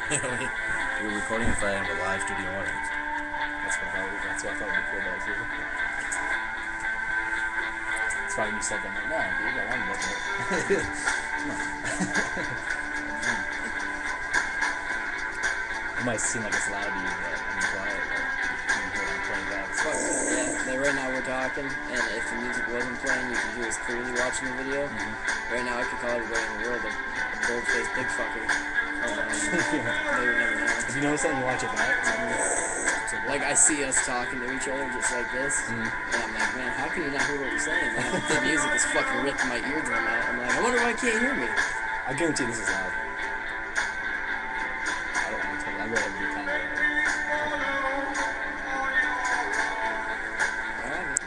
We were recording in front of a live studio audience. That's what I thought would be cool about it too. That's why you said that. I'm like, no, dude, I want to look at it. Come on. It might seem like it's loud to you, but I'm quiet. Like, you can hear it playing back. It's fun. Yeah, like right now we're talking, and if the music wasn't playing, you could hear us clearly watching the video. Right now I could call everybody in the world a gold-faced big fucker. They would never know. If you notice that, you watch it back. Like I see us talking to each other just like this, and I'm like, man, how can you not hear what we're saying? Like, the music is fucking ripping my eardrum out. I'm like, I wonder why I can't hear me. I guarantee this is loud. I don't want to tell you. I'd rather be kind of. Alright.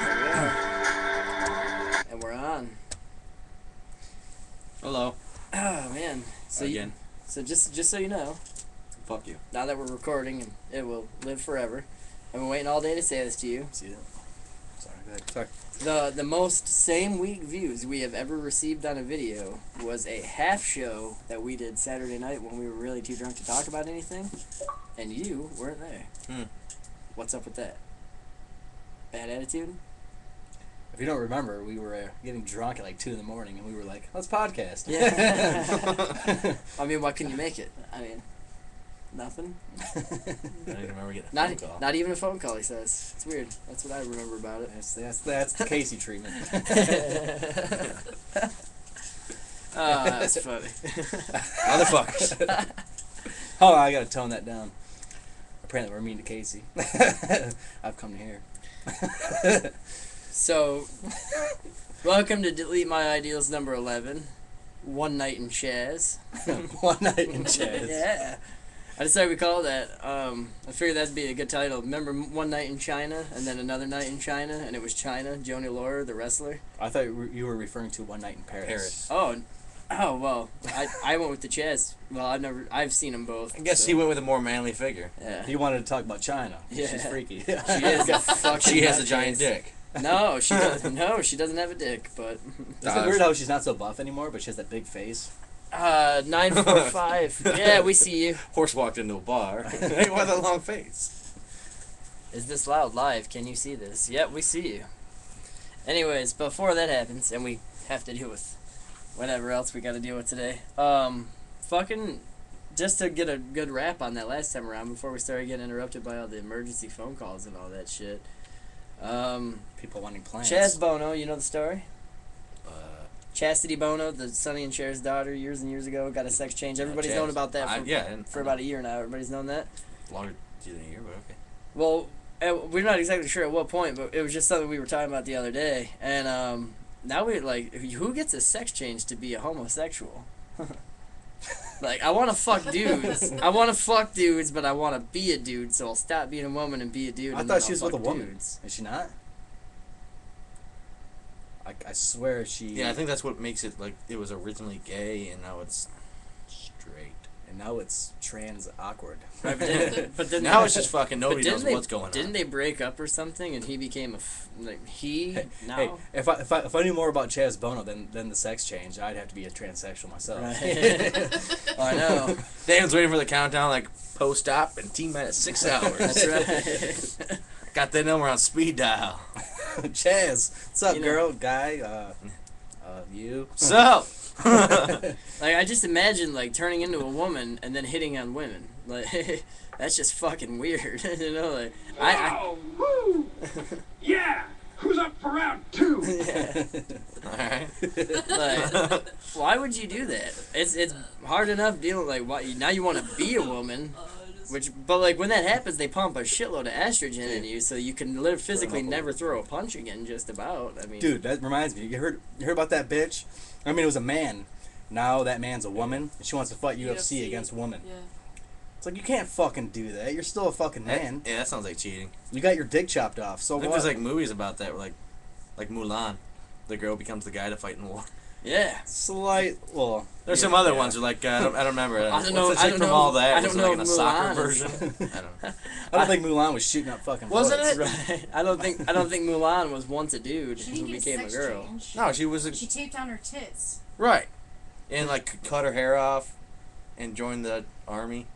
Here we are. And we're on. Hello. Oh man. So Again. So just so you know, Fuck you. now that we're recording and it will live forever, I've been waiting all day to say this to you. See that? Sorry, go ahead. Sorry. The most same week views we have ever received on a video was a half show that we did Saturday night when we were really too drunk to talk about anything, and you weren't there. What's up with that? Bad attitude? If you don't remember, we were getting drunk at like 2 in the morning, and we were like, "Let's podcast." Yeah. I mean, why couldn't you make it? I mean, nothing. I don't even remember getting a phone call. Not even a phone call. He says it's weird. That's what I remember about it. That's the Casey treatment. Oh, that's funny. Motherfuckers. Oh, I gotta tone that down. Apparently, we're mean to Casey. I've come to hear. So, welcome to Delete My Ideals number 11. One Night in Chaz. One Night in Chaz. Yeah. I decided we call that. I figured that'd be a good title. Remember One Night in China and then Another Night in China, and it was China, Joni Laurer, the wrestler? I thought you were referring to One Night in Paris. Oh, well, I went with the Chaz. Well, I've seen them both. I guess so. he went with a more manly figure. Yeah. He wanted to talk about China. Yeah. She's freaky. She is a fucking She has a nutcase. giant dick. No, she doesn't. No, she doesn't have a dick. But Is it weird how she's not so buff anymore, but she has that big face? 945. Yeah, we see you. Horse walked into a bar. Hey, why that long face? Is this loud live? Can you see this? Yep, we see you. Anyways, before that happens, and we have to deal with whatever else we got to deal with today. Fucking, just to get a good wrap on that last time around, before we started getting interrupted by all the emergency phone calls and all that shit. People wanting plans. Chaz Bono, you know the story? Chastity Bono, the Sonny and Cher's daughter, years and years ago, got a sex change. Everybody's known about that for about a year now. Everybody's known that. Longer than a year, but okay. Well, we're not exactly sure at what point, but it was just something we were talking about the other day. And now we're like, who gets a sex change to be a homosexual? Like, I want to fuck dudes. I want to fuck dudes, but I want to be a dude, so I'll stop being a woman and be a dude. I and thought then she was I'll with a fuck woman. dudes. Is she not? I swear she... Yeah, I think that's what makes it, like, it was originally gay, and now it's straight. And now it's trans awkward. Right, but then Now it's just fucking nobody but knows didn't what's going on. Didn't they break up or something, and he became now? Hey, if I knew more about Chaz Bono than the sex change, I'd have to be a transsexual myself. Right. I know. Dan's waiting for the countdown, like, post-op and T-minus 6 hours. That's right. Got that number on speed dial. Chaz, what's up, You know- girl, guy, you? So, Like, I just imagine, like, turning into a woman and then hitting on women. Like, that's just fucking weird. You know, like, Wow! Woo! Yeah! Who's up for round 2? Yeah. alright. Like, why would you do that? It's hard enough dealing, like, now you want to be a woman. But like when that happens, they pump a shitload of estrogen in you, so you can physically never throw a punch again. Just about. I mean, Dude, that reminds me. You heard about that bitch? I mean, it was a man. Now that man's a woman, and she wants to fight UFC against women. Yeah. It's like, you can't fucking do that. You're still a fucking man. Yeah, that sounds like cheating. You got your dick chopped off. So I think what? there's like movies about that, where like Mulan. The girl becomes the guy to fight in war. yeah. Well, There's yeah, some other yeah. ones, like I don't remember. I don't What's know- the I chick don't from know- all that? I Was don't it know like in a if soccer Mulan version? is- I don't know. I don't think Mulan was shooting up fucking Wasn't bullets. it? Right. I don't think Mulan was once a dude She who didn't get became a sex girl. change. No, she was She taped down her tits. right. and like cut her hair off, and joined the army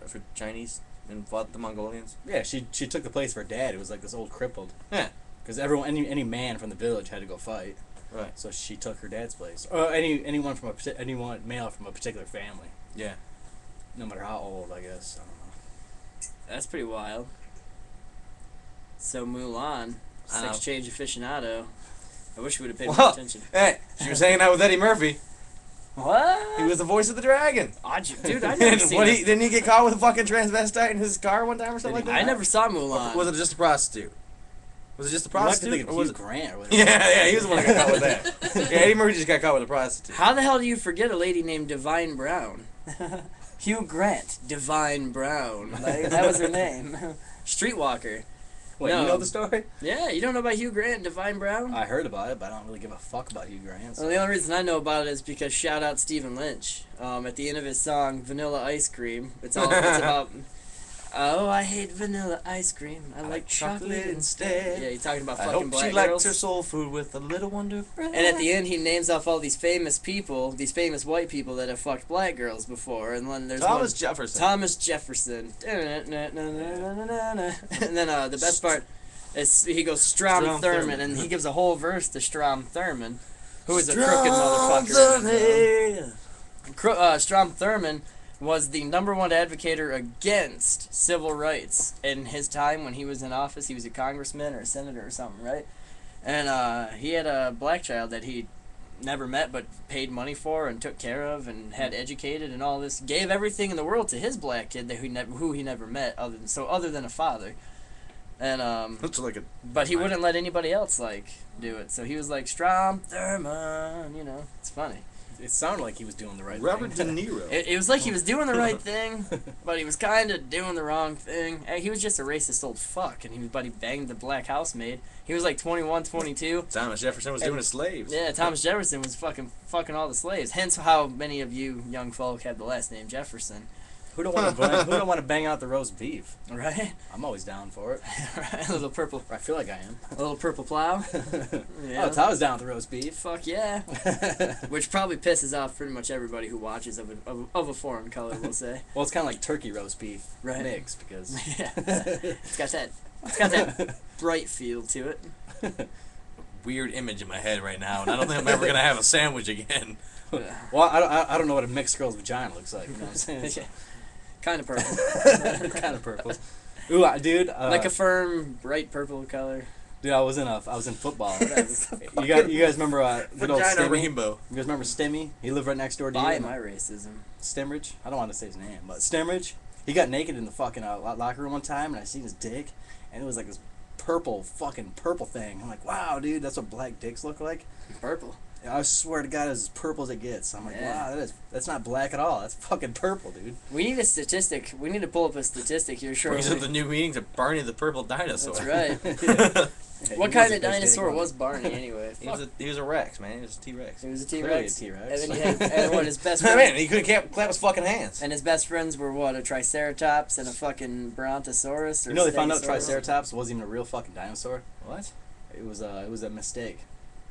for Chinese and fought the Mongolians. Yeah, she took the place of her dad. It was like this old crippled. Yeah. Because any man from the village had to go fight. Right. So she took her dad's place. Or anyone male from a particular family. Yeah. No matter how old, I guess. I don't know. That's pretty wild. So Mulan, I know. sex change aficionado. I wish we would have paid more Well, attention. hey, she was hanging out with Eddie Murphy. What? He was the voice of the dragon. Dude, I never And seen what it. didn't he get caught with a fucking transvestite in his car one time or something like that? I never saw Mulan. Or was it just a prostitute? Was it just a You might be prostitute? thinking Or was Hugh it... Grant or whatever. Yeah, he was the one that got caught with that. Yeah, Eddie Murphy just got caught with a prostitute. How the hell do you forget a lady named Divine Brown? Hugh Grant, Divine Brown. Like, that was her name. Streetwalker. Wait, No. you know the story? Yeah, you don't know about Hugh Grant and Divine Brown? I heard about it, but I don't really give a fuck about Hugh Grant. So. Well, the only reason I know about it is because shout out Stephen Lynch. At the end of his song Vanilla Ice Cream, it's about oh, I hate vanilla ice cream. I like chocolate instead. Yeah, he's talking about I fucking hope black she likes girls. her soul food with a little wonder. And at the end, he names off all these famous people, these famous white people that have fucked black girls before. And then there's Thomas one, Jefferson. Thomas Jefferson. And then the best part is he goes Strom Strom Thurmond, Thurmond. and he gives a whole verse to Strom Thurmond, who is a Strom crooked motherfucker. Thurmond. Strom Thurmond was the #1 advocator against civil rights in his time when he was in office. He was a congressman or a senator or something, right? And he had a black child that he never met but paid money for and took care of and had educated and all this. Gave everything in the world to his black kid that who he never met other than a father. And Looks like a... but he wouldn't let anybody else like do it. So he was like Strom Thurmond, you know. It's funny. It sounded like he was doing the right Robert De thing. Niro. It was like he was doing the right thing, but he was kind of doing the wrong thing. He was just a racist old fuck, and he banged the black housemaid. He was like 21, 22. Thomas Jefferson was doing his slaves. Yeah, Thomas Jefferson was fucking all the slaves. Hence how many of you young folk have the last name Jefferson. Who don't want to bang out the roast beef? Right? I'm always down for it. Right? A little purple. I feel like I am. A little purple plow. Yeah. Oh, Tyler's down with the roast beef. Fuck yeah. Which probably pisses off pretty much everybody who watches of a foreign color, we'll say. Well, it's kind of like turkey roast beef Right. mix because Yeah. It's got that bright feel to it. Weird image in my head right now, and I don't think I'm ever gonna have a sandwich again. Well, I don't know what a mixed girl's vagina looks like. You know what I'm saying? Yeah. Kind of purple. Kind of purple. Ooh, dude. Like a firm, bright purple color. Dude, I was in football. You guys remember good old Vagina Stimmy? rainbow. You guys remember Stimmy? He lived right next door to By you. my racism. Stimridge? I don't want to say his name, but Stimridge. He got naked in the fucking locker room one time, and I seen his dick, and it was like this purple thing. I'm like, wow, dude, that's what black dicks look like. Purple. I swear to God, it's as purple as it gets. I'm like, Yeah. wow, that's not black at all. That's fucking purple, dude. We need a statistic. We need to pull up a statistic here Brings up shortly. the new meaning to Barney the Purple Dinosaur. That's right. Yeah, What he kind was of a bitch dinosaur dick, was Barney anyway? He was a Rex, man. He was a T-Rex. He was a Clearly T-Rex. a T-Rex. And then he had, and what, his best Man, friend, he couldn't clap his fucking hands. and his best friends were what, a Triceratops and a fucking Brontosaurus or You know they found out Stegosaurus? Triceratops wasn't even a real fucking dinosaur. What? It was a mistake.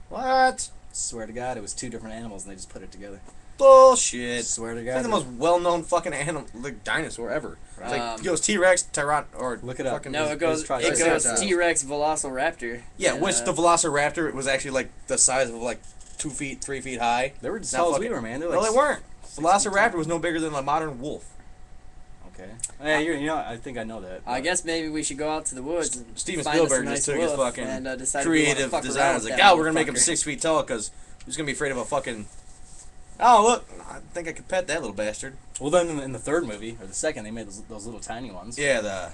What? Swear to God, it was two different animals and they just put it together. Bullshit. Swear to It's God. like the most well-known fucking animal, like dinosaur ever. It's like, it goes T-Rex, or Look it up. fucking- No, it goes Triceratops. T-Rex Velociraptor. Yeah, And, which the Velociraptor was actually like the size of like 2 feet, 3 feet high. They were just Not tall as we fucking- were, man. They're No, like they weren't. 6 Velociraptor feet was no bigger than a modern wolf. tall. Okay. Yeah, you know, I think I know that. I guess maybe we should go out to the woods and Steven find us a Spielberg nice just took his wolf fucking and, decide if we wanna creative fuck design. around Was with like, that we're gonna make him motherfucker." 6 feet tall because who's gonna be afraid of a fucking... Oh, look, I think I could pet that little bastard. Well, then in the third movie, or the second, they made those little tiny ones. Yeah, the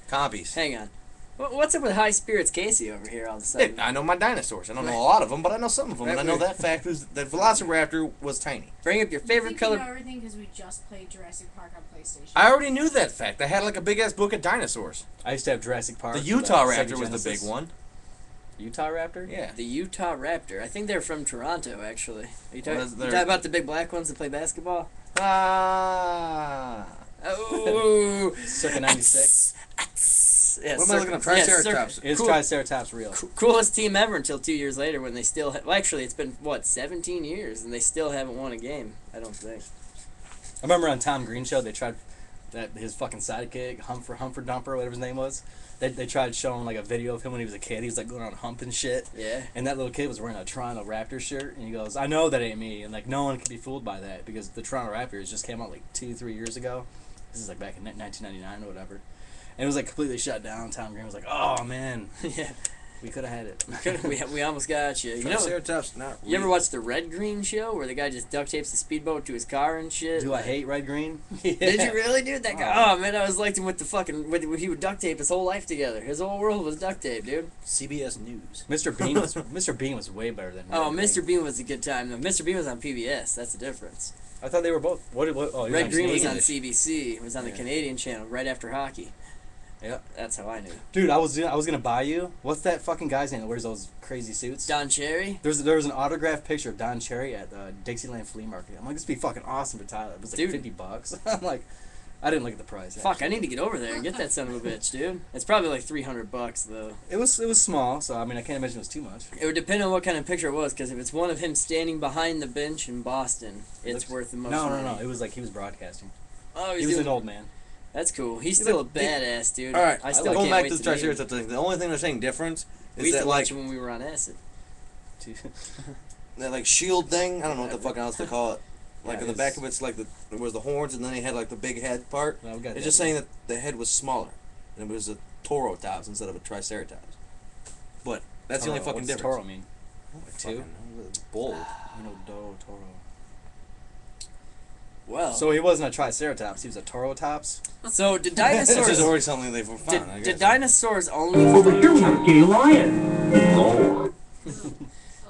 compies. Hang on. What's up with High Spirits Casey over here all of a sudden? I know my dinosaurs. I don't know a lot of them, but I know some of them. And I know that fact was that Velociraptor was tiny. Bring up your favorite You color. know everything because we just played Jurassic Park on PlayStation. I already knew that fact. I had like a big ass book of dinosaurs. I used to have Jurassic Park. The Utah Sega Raptor was the big Genesis. one. Utah Raptor? Yeah. The Utah Raptor. I think they're from Toronto, actually. Are you Well, talking, they're- about the big black ones that play basketball? Ah. Oh. Circa 96. Yeah, What am I looking up? Triceratops. Is Cool. Triceratops real? Coolest team ever until 2 years later when they still. Well, actually, it's been what 17 years and they still haven't won a game. I don't think. I remember on Tom Green show they tried that his fucking sidekick Humper Dumper, whatever his name was. They tried showing like a video of him when he was a kid. He was like going on a hump and shit. Yeah. And that little kid was wearing a Toronto Raptors shirt, and he goes, "I know that ain't me," and like no one can be fooled by that because the Toronto Raptors just came out like 2-3 years ago. This is like back in 1999 or whatever, and it was like completely shut down. Tom Green was like, "Oh man, Yeah. we could have had it." we almost got you. You know, Triceratops not you ever real. watch the Red Green show where the guy just duct tapes the speedboat to his car and shit? Do I hate Red Green? Did you really, dude? That guy. Oh man, I was liked him with the fucking. He would duct tape his whole life together. His whole world was duct tape, dude. CBS News. Mr. Bean was way better than. Oh, Red Mr. Green. Bean was a good time though. Mr. Bean was on PBS. That's the difference. I thought they were both. What? Oh, you're Red on Green was on Canadian. CBC. It was on the Yeah. Canadian channel right after hockey. Yeah. That's how I knew. Dude, I was gonna buy you. What's that fucking guy's name that wears those crazy suits? Don Cherry. There was an autographed picture of Don Cherry at the Dixieland Flea Market. I'm like, this would be fucking awesome for Tyler. It was like Dude. $50. I'm like, I didn't look at the price. Fuck, I actually. need to get over there and get that son of a bitch, dude. It's probably like $300 though. It was small, so I mean, I can't imagine it was too much. It would depend on what kind of picture it was, because if it's one of him standing behind the bench in Boston, it's looks- worth the most. No. money. It was like he was broadcasting. Oh, He he's was doing an old man. That's cool. He's Yeah, still a but badass, dude. All right, I still going can't back wait to the to meet him. Triceratops thing. The only thing they're saying difference We is used that to like watch him when we were on acid. that like shield thing. I don't know what the fuck else to call it. Like Yeah, in the back of it's like it was the horns, and then they had like the big head part. No, we got It's that. just saying that the head was smaller, and it was a Torotops instead of a Triceratops. But that's the only fucking What's difference. Toro mean? Like two? Bull. You know, Toro. Well, So he wasn't a Triceratops. He was a Torotops. so did This dinosaurs? is already something they've found. I did guess. dinosaurs only? Over here, Husky Lion. Roar.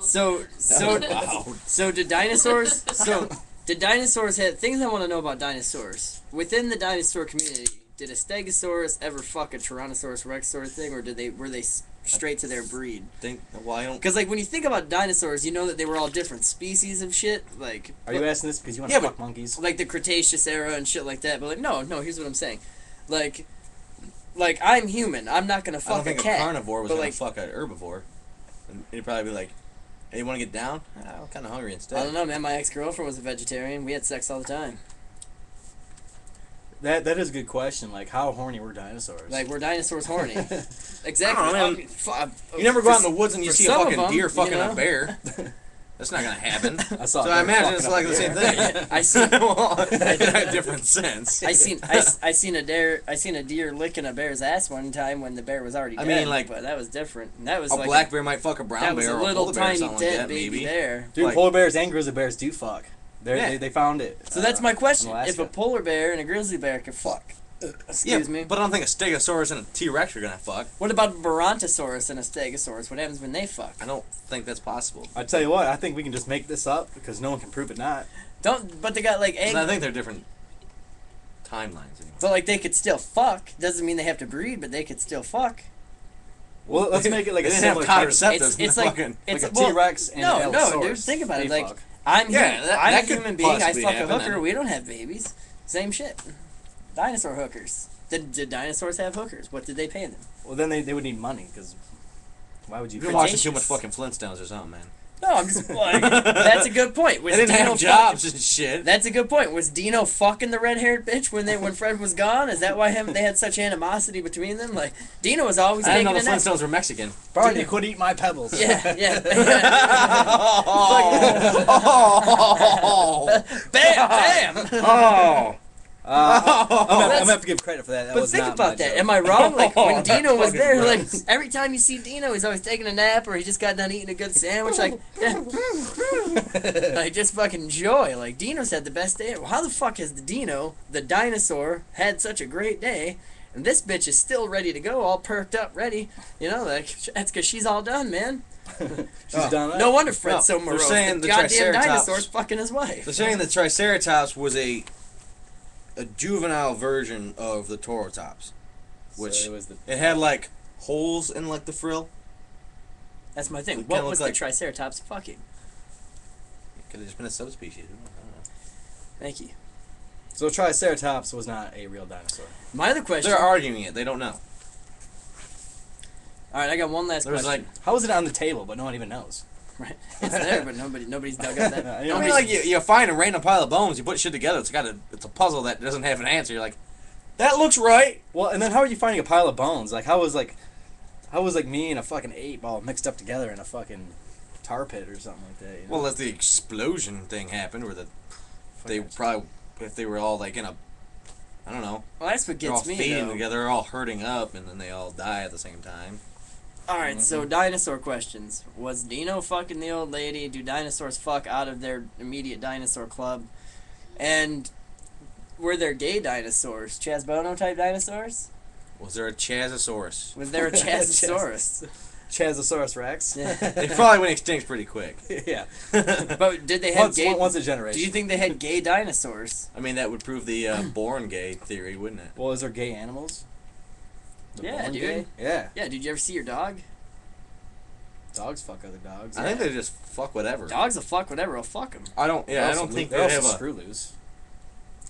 So Wow. so did dinosaurs? So did dinosaurs have things I want to know about dinosaurs within the dinosaur community? Did a Stegosaurus ever fuck a Tyrannosaurus Rex sort of thing, or were they straight to their breed? Well, I don't. Because like when you think about dinosaurs, you know that they were all different species of shit. Like Are you asking this because you want Yeah, to but- fuck monkeys? like the Cretaceous era and shit like that. But like no. Here's what I'm saying. Like I'm human. I'm not gonna I don't fuck a think a cat. carnivore was but, gonna like, fuck an herbivore. And he'd probably be like, "Hey, you want to get down? I'm kind of hungry instead." I don't know, man. My ex-girlfriend was a vegetarian. We had sex all the time. That is a good question. Like, how horny were dinosaurs? Like, were dinosaurs horny? Exactly. I don't know, man. You never go out in the woods and you for see a some of fucking them, deer fucking you know? a bear. That's not gonna happen. I saw. So a I bear imagine fucking it's up like a the same bear. thing. I seen Well, in a different sense. I seen a deer licking a bear's ass one time when the bear was already I dead. mean, like, but that was different. And that was A like black bear might fuck a brown that was bear a or a little polar bear or tiny something dead like that, baby maybe. bear. Dude, Like- polar bears and grizzly bears do fuck. Yeah. They found it. So that's my question: in if a Alaska. polar bear and a grizzly bear could fuck, excuse me. But I don't think a Stegosaurus and a T-Rex are gonna fuck. What about a Brontosaurus and a Stegosaurus? What happens when they fuck? I don't think that's possible. I tell you what, I think we can just make this up because no one can prove it not. But they got like egg. And I think they're different timelines. Anyway. But like they could still fuck. Doesn't mean they have to breed, but they could still fuck. Well, let's make it like They a didn't have similar type of- contraceptives. It's like fucking, it's like a well, T-Rex and no, an no, Allosaurus. dude. Think about it. They Like fuck. I'm Yeah, human, that I'm a could human being. I possibly fuck a happen, hooker. then. We don't have babies. Same shit. Dinosaur hookers. Did dinosaurs have hookers? What did they pay them? Well, then they would need money because why would you? You've been watching too much Cretaceous. fucking Flintstones or something, man. No, I'm just like that's a good point. Was They didn't Dino have jobs and shit. That's a good point. Was Dino fucking the red-haired bitch when Fred was gone? Is that why they had such animosity between them? Like Dino was always I didn't taking know a the nap. Flintstones were Mexican. Barney, quit eating my pebbles. Yeah, yeah. Oh. Bam, bam. Oh. I'm gonna That's- have to give credit for that. That But was think not about my that. joke. Am I wrong? Like when Dino was Fucking there, like gross. every time you see Dino, he's always taking a nap or he just got done eating a good sandwich. Like, like just fucking joy. Like Dino's had the best day. Well, how the fuck has the Dino, the dinosaur, had such a great day? And this bitch is still ready to go, all perked up, ready. You know, like that's because she's all done, man. She's done. No wonder Fred's No, so they're morose. saying The the goddamn Triceratops- dinosaur's fucking his wife. They're saying the Triceratops was a juvenile version of the Torotops, which So it was the it had like holes in like the frill. That's my thing. It What kinda was looked the like- Triceratops fucking? It could have just been a subspecies. I don't know. Thank you. So Triceratops was not a real dinosaur. My other question. They're arguing it. They don't know. All right, I got one last There was question. like, How is it on the table, but no one even knows? Right, it's there, but nobody's dug up that. I I mean, nobody's- like you find a random pile of bones, you put shit together. It's a puzzle that doesn't have an answer. You're like, that looks right. Well, and then how are you finding a pile of bones? Like, how was me and a fucking ape all mixed up together in a fucking tar pit or something like that? You know? Well, that's the explosion thing happened, where they probably, if they were all like in a, I don't know, Well, that's what they're all gets me. feeding Though. together, they're all hurting up, and then they all die at the same time. All right, so dinosaur questions. Was Dino fucking the old lady? Do dinosaurs fuck out of their immediate dinosaur club? And were there gay dinosaurs? Chaz Bono type dinosaurs? Was there a Chazosaurus? Was there a Chazosaurus? Chazosaurus Rex. They probably went extinct pretty quick. Yeah. But did they have gay? Once a generation. Do you think they had gay dinosaurs? I mean, that would prove the born gay theory, wouldn't it? Well, is there gay animals? The Yeah, born dude. gay? Yeah. Yeah, did you ever see your dog? Dogs fuck other dogs. I think they just fuck whatever. Dogs will fuck whatever, will fuck them. I don't. Yeah, I Also don't think they're they also have a. screw loose.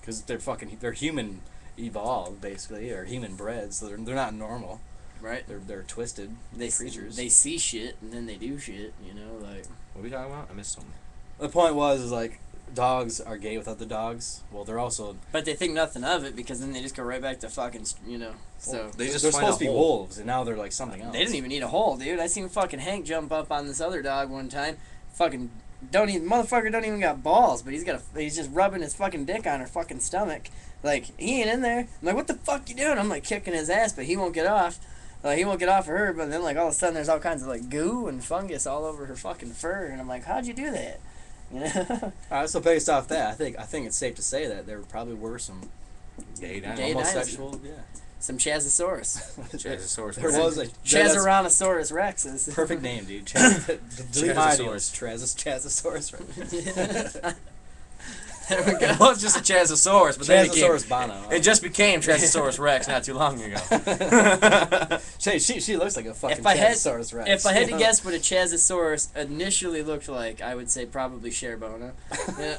Because they're human evolved basically, or human bred, so they're not normal. Right? They're twisted creatures. They see shit and then they do shit, you know, like. What are we talking about? I missed something. The point is like dogs are gay with other dogs. Well, they're also But they think nothing of it because then they just go right back to fucking, you know. So They just they're find supposed to a be hole. wolves, and now they're like something else. they didn't even need a hole, dude. I seen fucking Hank jump up on this other dog one time. Fucking motherfucker don't even got balls, but he's just rubbing his fucking dick on her fucking stomach. Like, he ain't in there. I'm like, what the fuck you doing? I'm like kicking his ass, but he won't get off. He won't get off of her, but then like all of a sudden there's all kinds of like goo and fungus all over her fucking fur, and I'm like, how'd you do that? You know? All right, so based off that, I think it's safe to say that there probably were some Gay Gay homosexual. Yeah. Some Chazosaurus. Chazosaurus. There was a Chazoranosaurus rexes. perfect name, dude. Delete my ideas. Chazosaurus. There we go. It was just a Chazosaurus, but then Chazosaurus Bono. it just became Chazosaurus Rex not too long ago. She looks like a fucking If I had- Chazosaurus Rex. If I had you to know? guess what a Chazosaurus initially looked like, I would say probably Cher Bono. Yeah.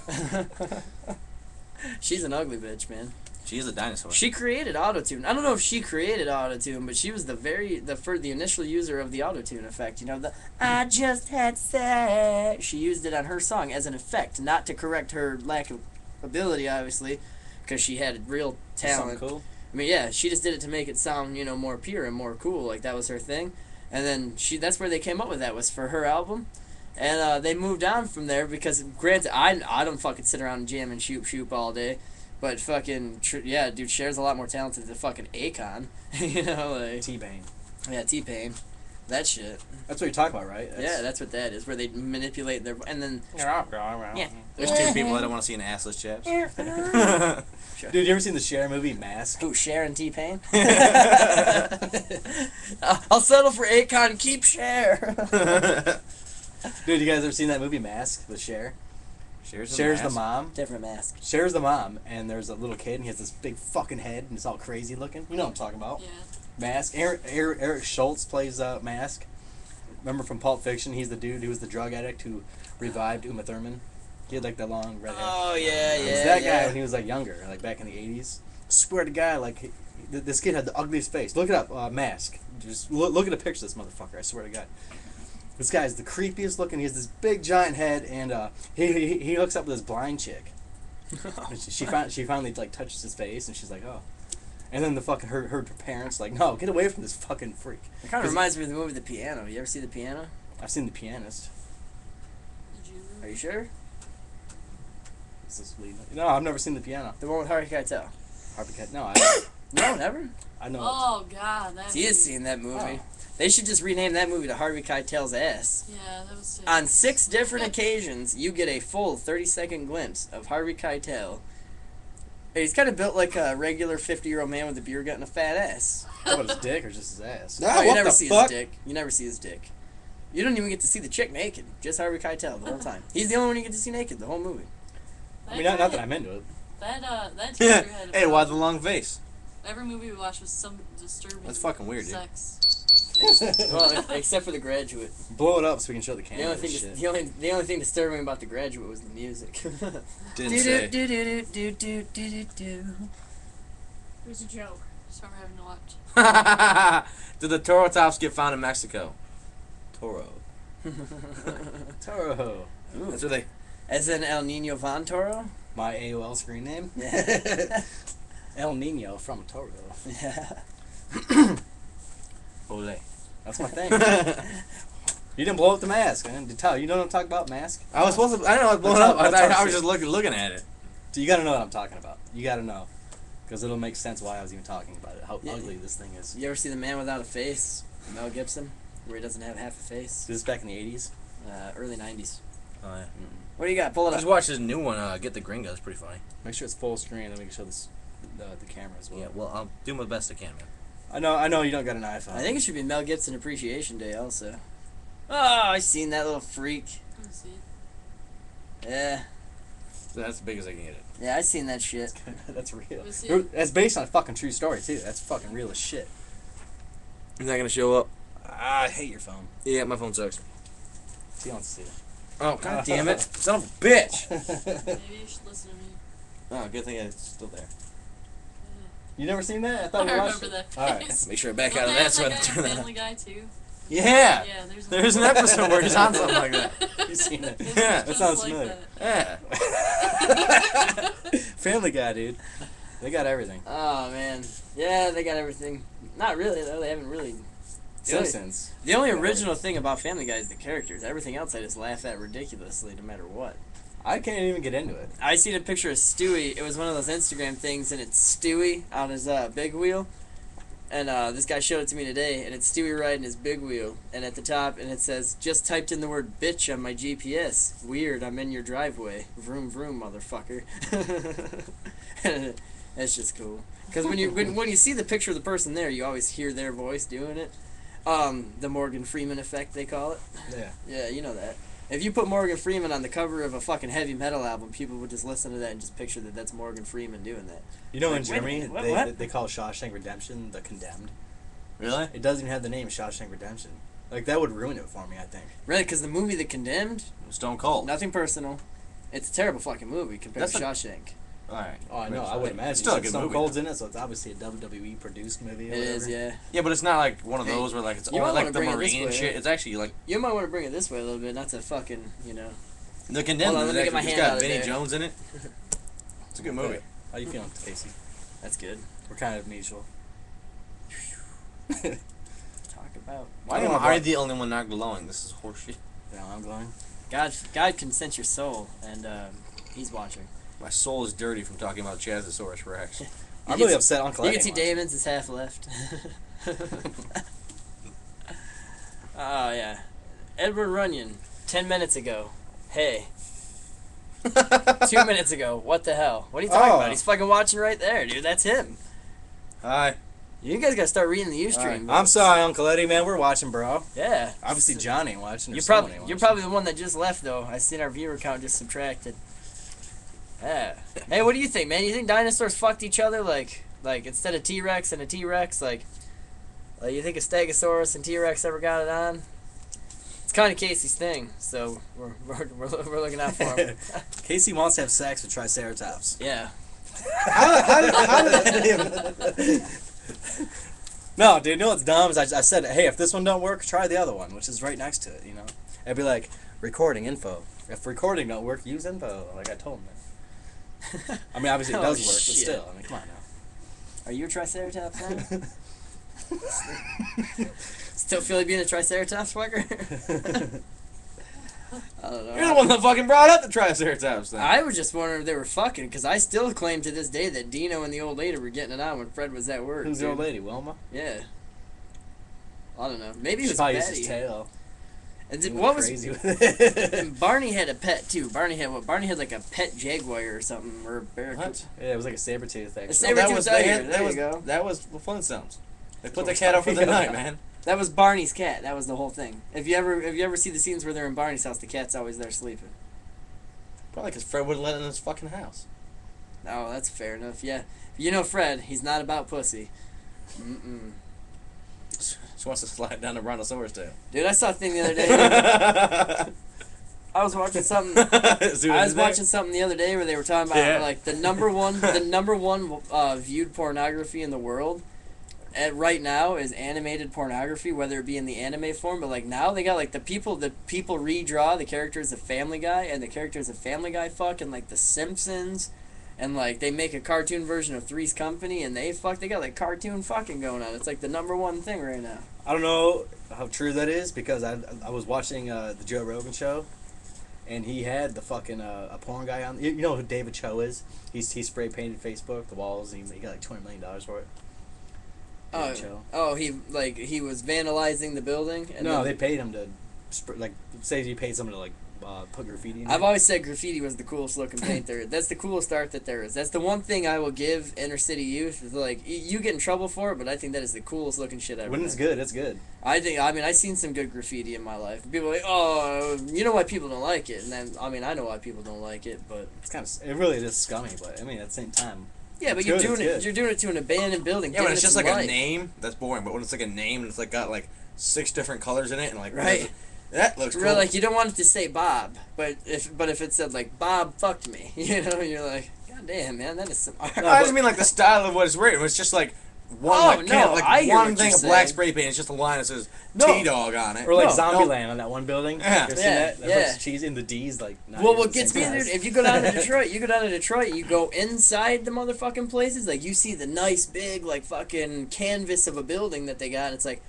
She's an ugly bitch, man. She is a dinosaur. She created autotune. I don't know if she created autotune, but she was the initial user of the autotune effect. You know, the I just had sex. She used it on her song as an effect, not to correct her lack of ability, obviously, because she had real talent. Something cool. I mean, yeah, she just did it to make it sound, you know, more pure and more cool. Like, that was her thing. And then that's where they came up with that, was for her album. And they moved on from there because, granted, I don't fucking sit around and jam and shoot all day. But fucking, yeah, dude, Cher's a lot more talented than fucking Akon. You know, like. T-Bane. Yeah, T-Pain. That shit. That's what you're talking about, right? Yeah, that's what that is, where they manipulate their. And then. Yeah. There's two people that don't want to see an assless chaps. Dude, you ever seen the Cher movie Mask? Who, Cher and T-Pain? I'll settle for Akon, keep Cher. Dude, you guys ever seen that movie Mask with Cher? Cher's Cher's the mom. Different mask. Cher's the mom, and there's a little kid, and he has this big fucking head, and it's all crazy looking. You know what I'm talking about. Yeah. Mask. Eric Schultz plays Mask. Remember from Pulp Fiction? He's the dude who was the drug addict who revived Uma Thurman. He had like the long red hair. Oh, yeah, It yeah. was that yeah. guy when he was like younger, like back in the 80s. Swear to God, like this kid had the ugliest face. Look it up, Mask. Just look at a picture of this motherfucker. I swear to God. This guy's the creepiest looking. He has this big giant head, and he hooks up with this blind chick. And she finally like touches his face, and she's like, oh. And then the fucking her parents like, no, get away from this fucking freak. It kind of reminds me of the movie The Piano. You ever see The Piano? I've seen The Pianist. Did you? Are you sure? Is this leading? No, I've never seen The Piano. The one with Harvey Keitel. Harvey Keitel. No, No, never? I know. Oh God, that. He is seeing that movie. Oh. They should just rename that movie to Harvey Keitel's Ass. Yeah, that was. On 6 different occasions, you get a full 30-second glimpse of Harvey Keitel. He's kind of built like a regular 50-year-old man with a beer gut and a fat ass. How about his dick or just his ass? No. Oh, you what never the see fuck? his dick. You never see his dick. You don't even get to see the chick naked. Just Harvey Keitel the whole time. He's the only one you get to see naked the whole movie. I mean, not that I'm into it. That teacher had. Hey, why the long face? Every movie we watched was some disturbing. That's fucking weird, dude. sex. Well, except for The Graduate. Blow it up so we can show the The camera. only thing, Shit. the only thing disturbing about The Graduate was the music. Didn't say. Here's a joke. So we're having to watch. Did the Toro tops get found in Mexico? Toro. Toro. That's where they. As in El Nino Von Toro? My AOL screen name? Yeah. El Nino from Toro. Yeah. Ole. That's my thing. You didn't blow up the mask, man. You know what I'm talking about, mask? I was supposed to. I know I was blowing up. That's I our was just looking at it. So you gotta know what I'm talking about. You gotta know. Because it'll make sense why I was even talking about it. How Yeah. ugly this thing is. You ever see The Man Without a Face? Mel Gibson? Where he doesn't have half a face? This is back in the 80s. Early 90s. Oh yeah. What do you got? Pull I it up. just watched this new one. Get the Gringo. It's pretty funny. Make sure it's full screen, then we can show this the camera as well. Yeah. Well, I'll do my best I can, man. I know you don't got an iPhone. I think it should be Mel Gibson Appreciation Day also. Oh, I seen that little freak. Let me see. Yeah. So that's as big as I can get it. Yeah, I seen that shit. That's real. Let me see. That's based on a fucking true story too. That's fucking real as shit. Is that gonna show up? I hate your phone. Yeah, my phone sucks. He wants to see Oh god damn it! Son of a bitch! it. Maybe you should listen to me. Oh, good thing it's still there. You never seen that? I I thought we watched remember it. that All right. face. Make sure I back Don't out of they that have so I that don't guy turn in that. Family Guy too. Yeah. Yeah, There's an episode where he's on something like that. You seen it? It's Yeah, that just sounds like familiar. that. Yeah. Family Guy, dude. They got everything. Oh man. Yeah, they got everything. Not really though. They haven't really. Simpsons. The only original thing about Family Guy is the characters. Everything else I just laugh at ridiculously, no matter what. I can't even get into it. I seen a picture of Stewie. It was one of those Instagram things, and it's Stewie on his big wheel. And this guy showed it to me today, and it's Stewie riding his big wheel. And at the top, and it says, "Just typed in the word bitch on my GPS. Weird, I'm in your driveway. Vroom vroom, motherfucker." That's just cool. Because when you see the picture of the person there, you always hear their voice doing it. The Morgan Freeman effect, they call it. Yeah. Yeah, you know that. If you put Morgan Freeman on the cover of a fucking heavy metal album, people would just listen to that and just picture that that's Morgan Freeman doing that. You know, in Wait a Germany, minute, they, what? they call Shawshank Redemption the Condemned. Really? It doesn't even have the name Shawshank Redemption. Like, that would ruin it for me, I think. Really? Because the movie The Condemned, Stone Cold. nothing personal. It's a terrible fucking movie compared to That's Shawshank. All right. Oh, I know. I would imagine. It's still a good Stone movie. Cold's in it, so it's obviously a WWE produced movie. Or It is, whatever. yeah. Yeah, but it's not like one of those where like it's You all might like wanna the bring it this marine way. shit. It's actually like You might want to bring it this way a little bit, not to fucking, you know. the Condemned. Hold on, let me get my It's hand got out of Vinny there. Jones in it. It's a good movie. How you feeling, Casey? That's good. We're kind of mutual. Talk about. Why am I the only one not glowing? This is horseshit. Yeah, I'm going. God can sense your soul, and he's watching. My soul is dirty from talking about Chazosaurus Rex. I'm You really can- upset Uncle You Eddie can see watched it. Damon's is half left. Oh, yeah. Edward Runyon, 10 minutes ago. Hey. 2 minutes ago. What the hell? What are you talking Oh. about? He's fucking watching right there, dude. That's him. Hi. You guys gotta start reading the Ustream. I'm sorry, Uncle Eddie, man. We're watching, bro. Yeah. Obviously, John ain't watching. or You're someone probably ain't you're watching. probably the one that just left though. I seen our viewer count just subtracted. Yeah. Hey, what do you think, man? You think dinosaurs fucked each other like instead of T-Rex and a T-Rex like you think a Stegosaurus and T-Rex ever got it on? It's kind of Casey's thing, so we're looking out for him. Casey wants to have sex with Triceratops. Yeah. how did that even... No, dude, you know what's dumb is I said, hey, if this one don't work, try the other one, which is right next to it, you know? I'd be like, recording info. If recording don't work, use info, like I told him that. I mean, obviously it Oh, does work, but shit. still, I mean, come on now. Are you a Triceratops fan? Still feel like being a Triceratops fucker? I don't know. You're the one that fucking brought up the Triceratops thing. I was just wondering if they were fucking, because I still claim to this day that Dino and the old lady were getting it on when Fred was at work. Who's the dude. old lady, Wilma? Yeah. I don't know. Maybe it She was probably used his Betty. tail. And He did, went what was... crazy with it. And Barney had a pet, too. Barney had what? Barney had like a pet jaguar or something, or a barracuda. What? Yeah, it was like a saber tooth, actually. saber- that Sabertooth was tiger, that there was you go. that was the Flintstones. They put what the we're cat out for the talking night, about. man. That was Barney's cat. That was the whole thing. If you ever see the scenes where they're in Barney's house, the cat's always there sleeping. Probably because Fred wouldn't let it in his fucking house. Oh, that's fair enough. Yeah. You know Fred, he's not about pussy. Mm-mm. She wants to slide down the Brontosaurus tail. Dude, I saw a thing the other day. I was watching something. I was watching something the other day where they were talking about Yeah. like the number one viewed pornography in the world right now is animated pornography, whether it be in the anime form, but like now they got like the people redraw the characters of Family Guy, and the characters of Family Guy fuck, and like the Simpsons, and like they make a cartoon version of Three's Company, and they got like cartoon fucking going on. It's like the #1 thing right now. I don't know how true that is because I was watching the Joe Rogan show, and he had the fucking a porn guy on. You know who David Cho is? He spray painted Facebook, the walls, and he got like $20 million for it. David Cho. He was vandalizing the building. And No, then, they paid him to, say you paid someone to like put graffiti in I've it. always said graffiti was the coolest looking paint there. That's the coolest art that there is. That's the one thing I will give inner city youth. Is like you get in trouble for it, but I think that is the coolest looking shit ever. When it's good, it's good. I mean, I've seen some good graffiti in my life. People are like, oh, you know why people don't like it, and then I mean, I know why people don't like it, but It's kind of, it really is scummy, but I mean at the same time. yeah, but It's you're good, doing it's it. good. You're doing it to an abandoned building. Yeah, when giving it's it just some like life. a name, that's boring. But when it's like a name and it's like got like 6 different colors in it and like Right. that looks cool. Really, like you don't want it to say Bob, but if it said like Bob fucked me, you know, you're like, God damn, man, that is some art. I just mean like the style of what it's written. It's just like one Oh, like, no, I hear one what thing you're of black saying. spray paint. It's just a line that says No. T-Dog on it. Or like No, Zombieland on that one building. Yeah. You ever seen Yeah, that? That yeah. looks cheesy, and the D's like. not Well, even what the gets me, same dude, size. if you go down to Detroit, you go inside the motherfucking places, like you see the nice big like fucking canvas of a building that they got. And it's like,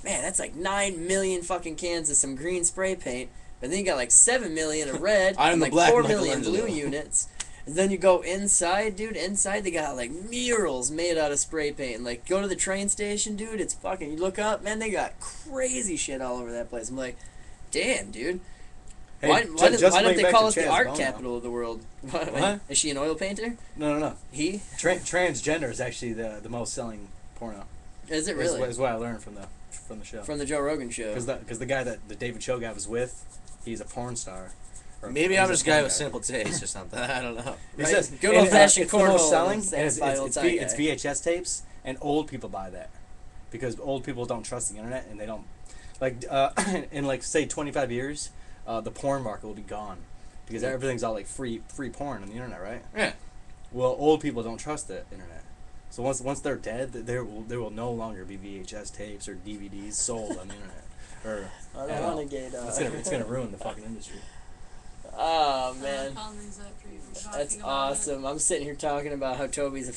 man, that's like 9 million fucking cans of some green spray paint. But then you got like 7 million of red I'm and the like black 4 million Michelangelo. blue units. And then you go inside, dude. Inside they got like murals made out of spray paint. And, like go to the train station, dude. It's fucking. You look up, man. They got crazy shit all over that place. I'm like, damn, dude. Hey, why just don't bring they back call to us the Chaz art Bono. capital of the world? What? Is she an oil painter? No. He? Transgender is actually the most selling porno. Is it really? Is what I learned from the show. From the Joe Rogan show. Because the guy that the David Cho guy was with, he's a porn star. Or Maybe he's I'm just a guy porn with simple taste or something. I don't know. He Right? says, Good and, old-fashioned it's the most cornhole selling, and and it's, by it's, old it's, Thai v, guy. it's VHS tapes, and old people buy that because old people don't trust the internet, and they don't like in like say 25 years, the porn market will be gone because everything's all like free porn on the internet, right? Yeah. Well, old people don't trust the internet, so once they're dead, there will no longer be VHS tapes or DVDs sold on the internet. Or I at don't all. want to get. It's gonna ruin the fucking industry. Oh I man. found these after you were talking That's about awesome. I'm sitting here talking about how Toby's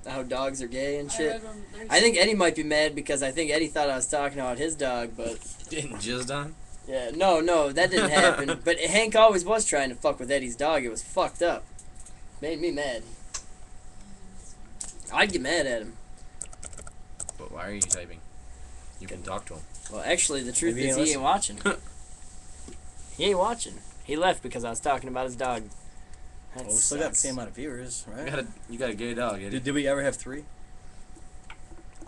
how dogs are gay and It. shit. read them. There's- I think Eddie might be mad because I think Eddie thought I was talking about his dog, but Getting jizzed on. yeah, no, that didn't happen. But Hank always was trying to fuck with Eddie's dog. It was fucked up. Made me mad. I'd get mad at him. But why are you typing? You can talk to him. Well, actually, the truth Maybe is he he ain't watching. He ain't watching. He left because I was talking about his dog. That Well, we still got the sucks. same amount of viewers, right? You got a gay dog, Eddie. Did we ever have 3?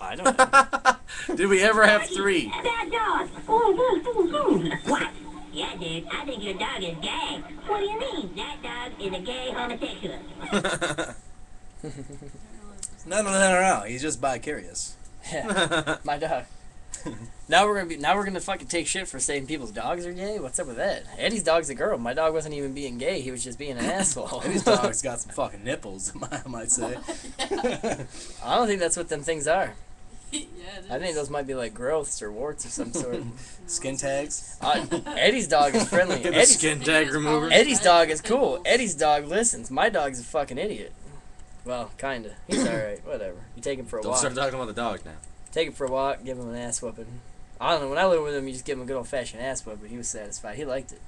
I don't know. Did we ever have 3? That dog. Ooh. What? Yeah, dude. I think your dog is gay. What do you mean? That dog is a gay homosexual. No. He's just bi-curious. Yeah, my dog. Now we're gonna fucking take shit for saying people's dogs are gay. What's up with that? Eddie's dog's a girl. My dog wasn't even being gay. He was just being an asshole. Eddie's dog's got some fucking nipples, I might say. I don't think that's what them things are. yeah, it I think is. those might be like growths or warts of some sort. Skin tags. Eddie's dog is friendly. Get the Eddie's, skin tag remover. Eddie's dog is cool. Eddie's dog listens. My dog's a fucking idiot. Well, kinda. He's alright. Whatever. You take him for a Don't walk. start talking about the dogs now. Take him for a walk. Give him an ass whooping. I don't know. When I lived with him, you just give him a good old fashioned ass whoop, but he was satisfied. He liked it.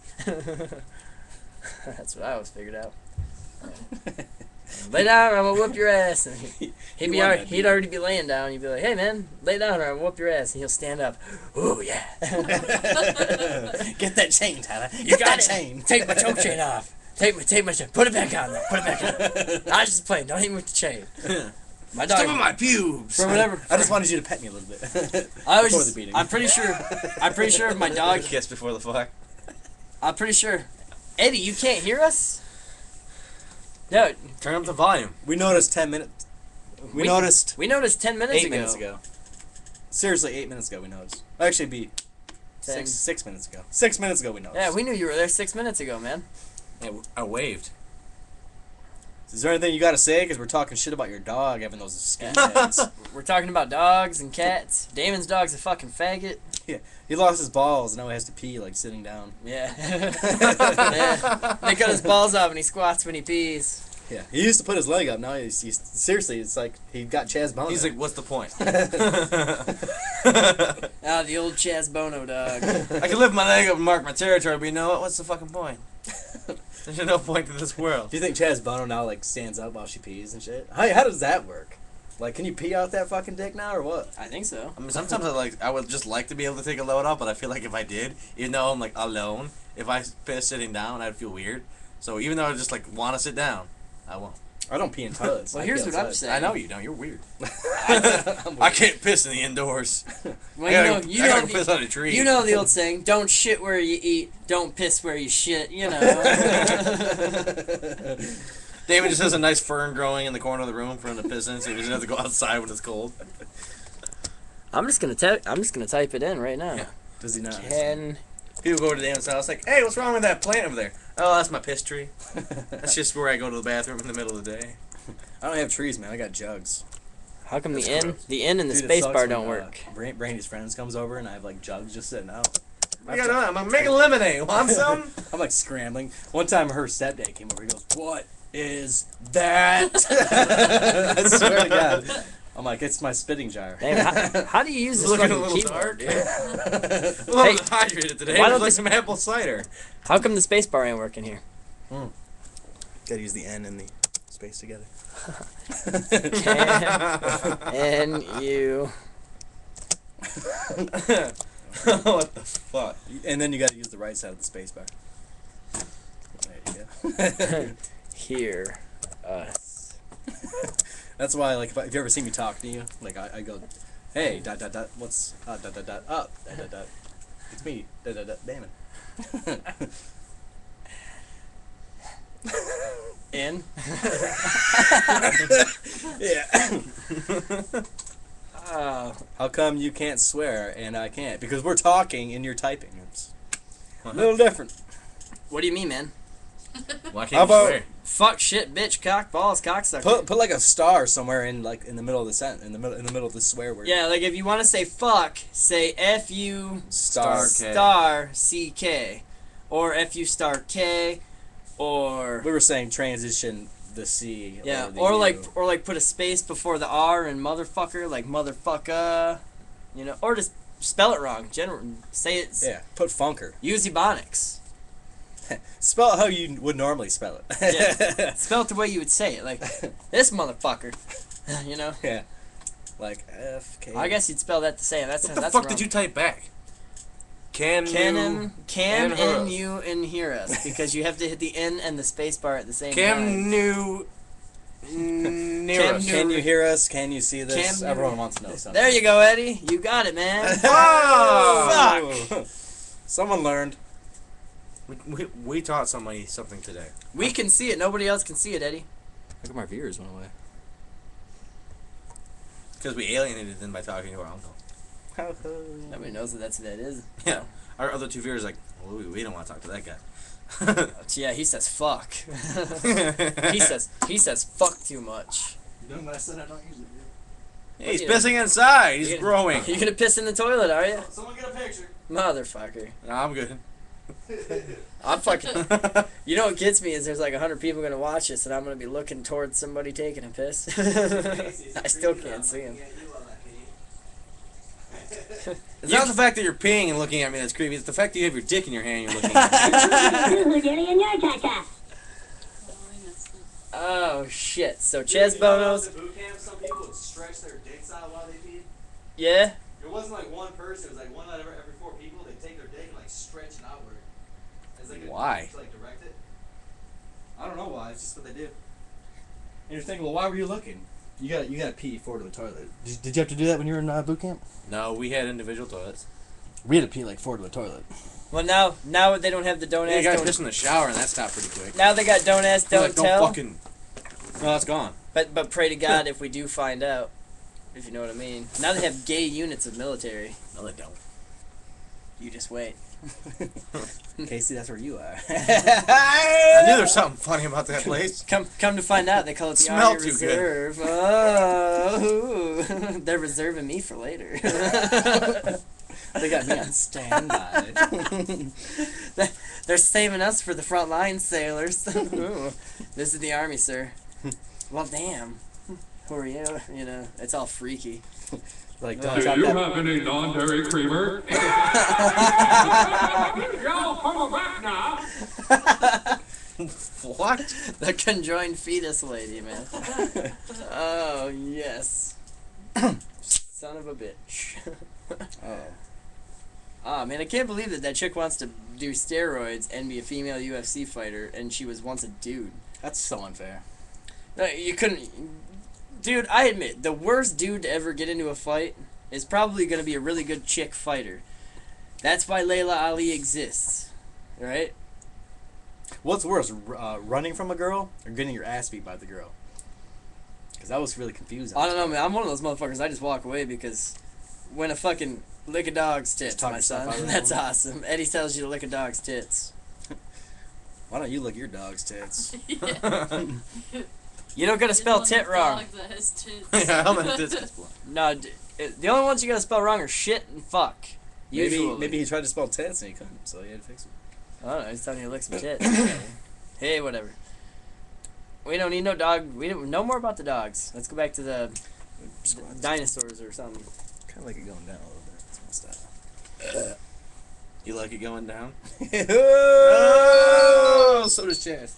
That's what I always figured out. Lay down or I'm gonna whoop your ass. And he'd already be laying down. You'd be like, hey man, lay down or I'm gonna whoop your ass. And he'll stand up. Ooh, yeah. Get that chain, Tyler. You got that it. chain. Take my choke chain off. Take my chain. Put it back on. Put it back on. I was just playing. Don't hit me with the chain. My dog. Step on my pubes. For whatever. I just wanted you to pet me a little bit. I was. Before Just, the beating. I'm pretty sure my dog. Kiss before the fuck. I'm pretty sure. Eddie, you can't hear us? No, Turn up the volume. We noticed 10 minutes. We noticed We noticed 10 minutes 8 ago. minutes ago. Seriously, 8 minutes ago we noticed. Actually, be 10. 6 minutes ago. 6 minutes ago we noticed. Yeah, we knew you were there 6 minutes ago, man. Yeah, I waved. Is there anything you got to say? Because we're talking shit about your dog having those skinheads. We're talking about dogs and cats. Damon's dog's a fucking faggot. He lost his balls, and now he has to pee, like, sitting down. Yeah. Yeah. They cut his balls off and he squats when he pees. Yeah. He used to put his leg up. Now he's seriously, it's like he got Chaz Bono. He's like, what's the point? Ah, the old Chaz Bono dog. I can lift my leg up and mark my territory, but you know what? What's the fucking point? There's no point to this world. Do you think Chaz Bono now, like, stands up while she pees and shit? How does that work? Like, can you pee out that fucking dick now, or what? I think so. I mean, sometimes I would just like to be able to take a load off, but I feel like if I did, even though I'm like alone, if I piss sitting down, I'd feel weird. So even though I just like want to sit down, I won't. I don't pee in toilets. Well, I here's pee what I'm outside. saying. I know you don't. You're weird. I'm I weird. can't piss in the indoors. Well, I gotta go piss on a tree. you know the old saying, don't shit where you eat, don't piss where you shit, you know. David just has a nice fern growing in the corner of the room for him to piss in, so he doesn't have to go outside when it's cold. I'm just gonna type it in right now. Yeah. Does he not? Can People go over to David's house like, hey, what's wrong with that plant over there? Oh, that's my piss tree. That's just where I go to the bathroom in the middle of the day. I don't have trees, man. I got jugs. how come That's the N gross. the N and the Dude, it space sucks bar when, don't work? Brandy's friends comes over and I have like jugs just sitting out. I got on. I'm making lemonade. Want some? I'm like scrambling. One time her stepdad came over. He goes, "What is that?" I swear to God. I'm like, it's my spitting jar. Damn, how do you use this Looking a fucking little keyboard? dark. Yeah. Hey, Well, I'm hydrated today. why Why don't like they- some apple cider? How come the space bar ain't working here? Gotta use the N and the space together. N U. What the fuck? And then you gotta use the right side of the space bar. There you go. Here, us. That's why, like, if you ever see me talk to you, like, I go, hey, dot, dot, dot, what's, dot, dot, dot, up, dot, dot, dot. It's me, dot, dot, dot, Damon. N. Yeah. Oh, How come you can't swear and I can't? Because we're talking and you're typing. It's a little different. what do you mean, man? Why How can't you about- swear? Fuck, shit, bitch, cock, balls, cocksucker. Put like a star somewhere in like in the middle of the sentence, in the middle of the swear word. Yeah, like if you want to say fuck, say F-U Star. K. star C-K. Or F-U star K. Or... We were saying transition the C. Yeah, the or U. like put a space before the R in motherfucker, like motherfucker, you know, or just spell it wrong. Say it. Yeah, put funker. Use Ebonics. Spell it how you would normally spell it. Yeah. Spell it the way you would say it, like this motherfucker. You know. Yeah. Like F K. I guess you'd spell that the same. That's What the that's fuck wrong. did you type back? Cam Can and her. and you and hear us because you have to hit the N and the space bar at the same Cam time. knew near Cam us. knew- Can you hear us? Can you see this? Cam- Everyone wants to know something. There you go, Eddie. You got it, man. Oh! Fuck! Someone learned. We taught somebody something today. We can see it. Nobody else can see it, Eddie. How come our viewers went away? Because we alienated them by talking to our uncle. Nobody knows that that's who that is. Yeah. Our other two viewers are like, well, we don't want to talk to that guy. Yeah, he says fuck. he says fuck too much. You know what I said I don't usually do? He's Yeah. pissing inside. He's You gonna- growing. You gonna piss in the toilet, are you? Someone get a picture. Motherfucker. Nah, I'm good. I'm fucking. You know what gets me is there's like 100 people gonna watch this, and I'm gonna be looking towards somebody taking a piss. I still can't see him. It's not the fact that you're peeing and looking at me that's creepy. It's the fact that you have your dick in your hand and you're looking at me. Who dilly in your cha-cha? Oh shit! So Chaz Bono's. boot camp, some people would stretch their dicks out while they peed. Yeah. It wasn't like one person. It was like one out of every 4 people. They take their dick and like stretch it outward. It's like Why? To, like direct it. I don't know why. It's just what they do. And you're thinking, well, why were you looking? You got pee forward to the toilet. Did you have to do that when you were in boot camp? No, we had individual toilets. We had to pee like forward to the toilet. Well, now they don't have the don't Yeah, you ask. guys Don't, pissed in the shower and that stopped pretty quick. now they got don't ask, They're don't like, tell. fucking. No, that's gone. But pray to God if we do find out, if you know what I mean. Now they have gay units of military. No, they don't. You just wait. Casey, that's where you are. I knew there was something funny about that place. Come to find out, they call it the Smell Army too good. Reserve. Oh, they're reserving me for later. They got me on standby. They're saving us for the front line sailors. This is the Army, sir. Well, damn. Who are you? You know, it's all freaky. Like, Do don't chop you that. have any non-dairy creamer? Y'all come back now. What? The conjoined fetus lady, man. Oh, yes. Son of a bitch. Oh. Ah, man, I can't believe that chick wants to do steroids and be a female UFC fighter, and she was once a dude. That's so unfair. No, you couldn't... Dude, I admit, the worst dude to ever get into a fight is probably going to be a really good chick fighter. That's why Layla Ali exists. Right? What's worse, running from a girl or getting your ass beat by the girl? Because that was really confusing. I don't know, man. I'm one of those motherfuckers. I just walk away because when a fucking lick a dog's tits, talk my yourself son, out of that that's one. awesome. Eddie tells you to lick a dog's tits. Why don't you lick your dog's tits? You don't gotta spell tit wrong. Dog that has tits. Yeah, I'm gonna do this. No, the only ones you gotta spell wrong are shit and fuck. Usually. Maybe he tried to spell tits and he couldn't, so he had to fix it. I don't know. He's telling you to lick some tits. Hey, whatever. We don't need no dog. We don't know more about the dogs. Let's go back to the dinosaurs or something. Kind of like it going down a little bit. That's my style. You like it going down? Oh, so does Chaz.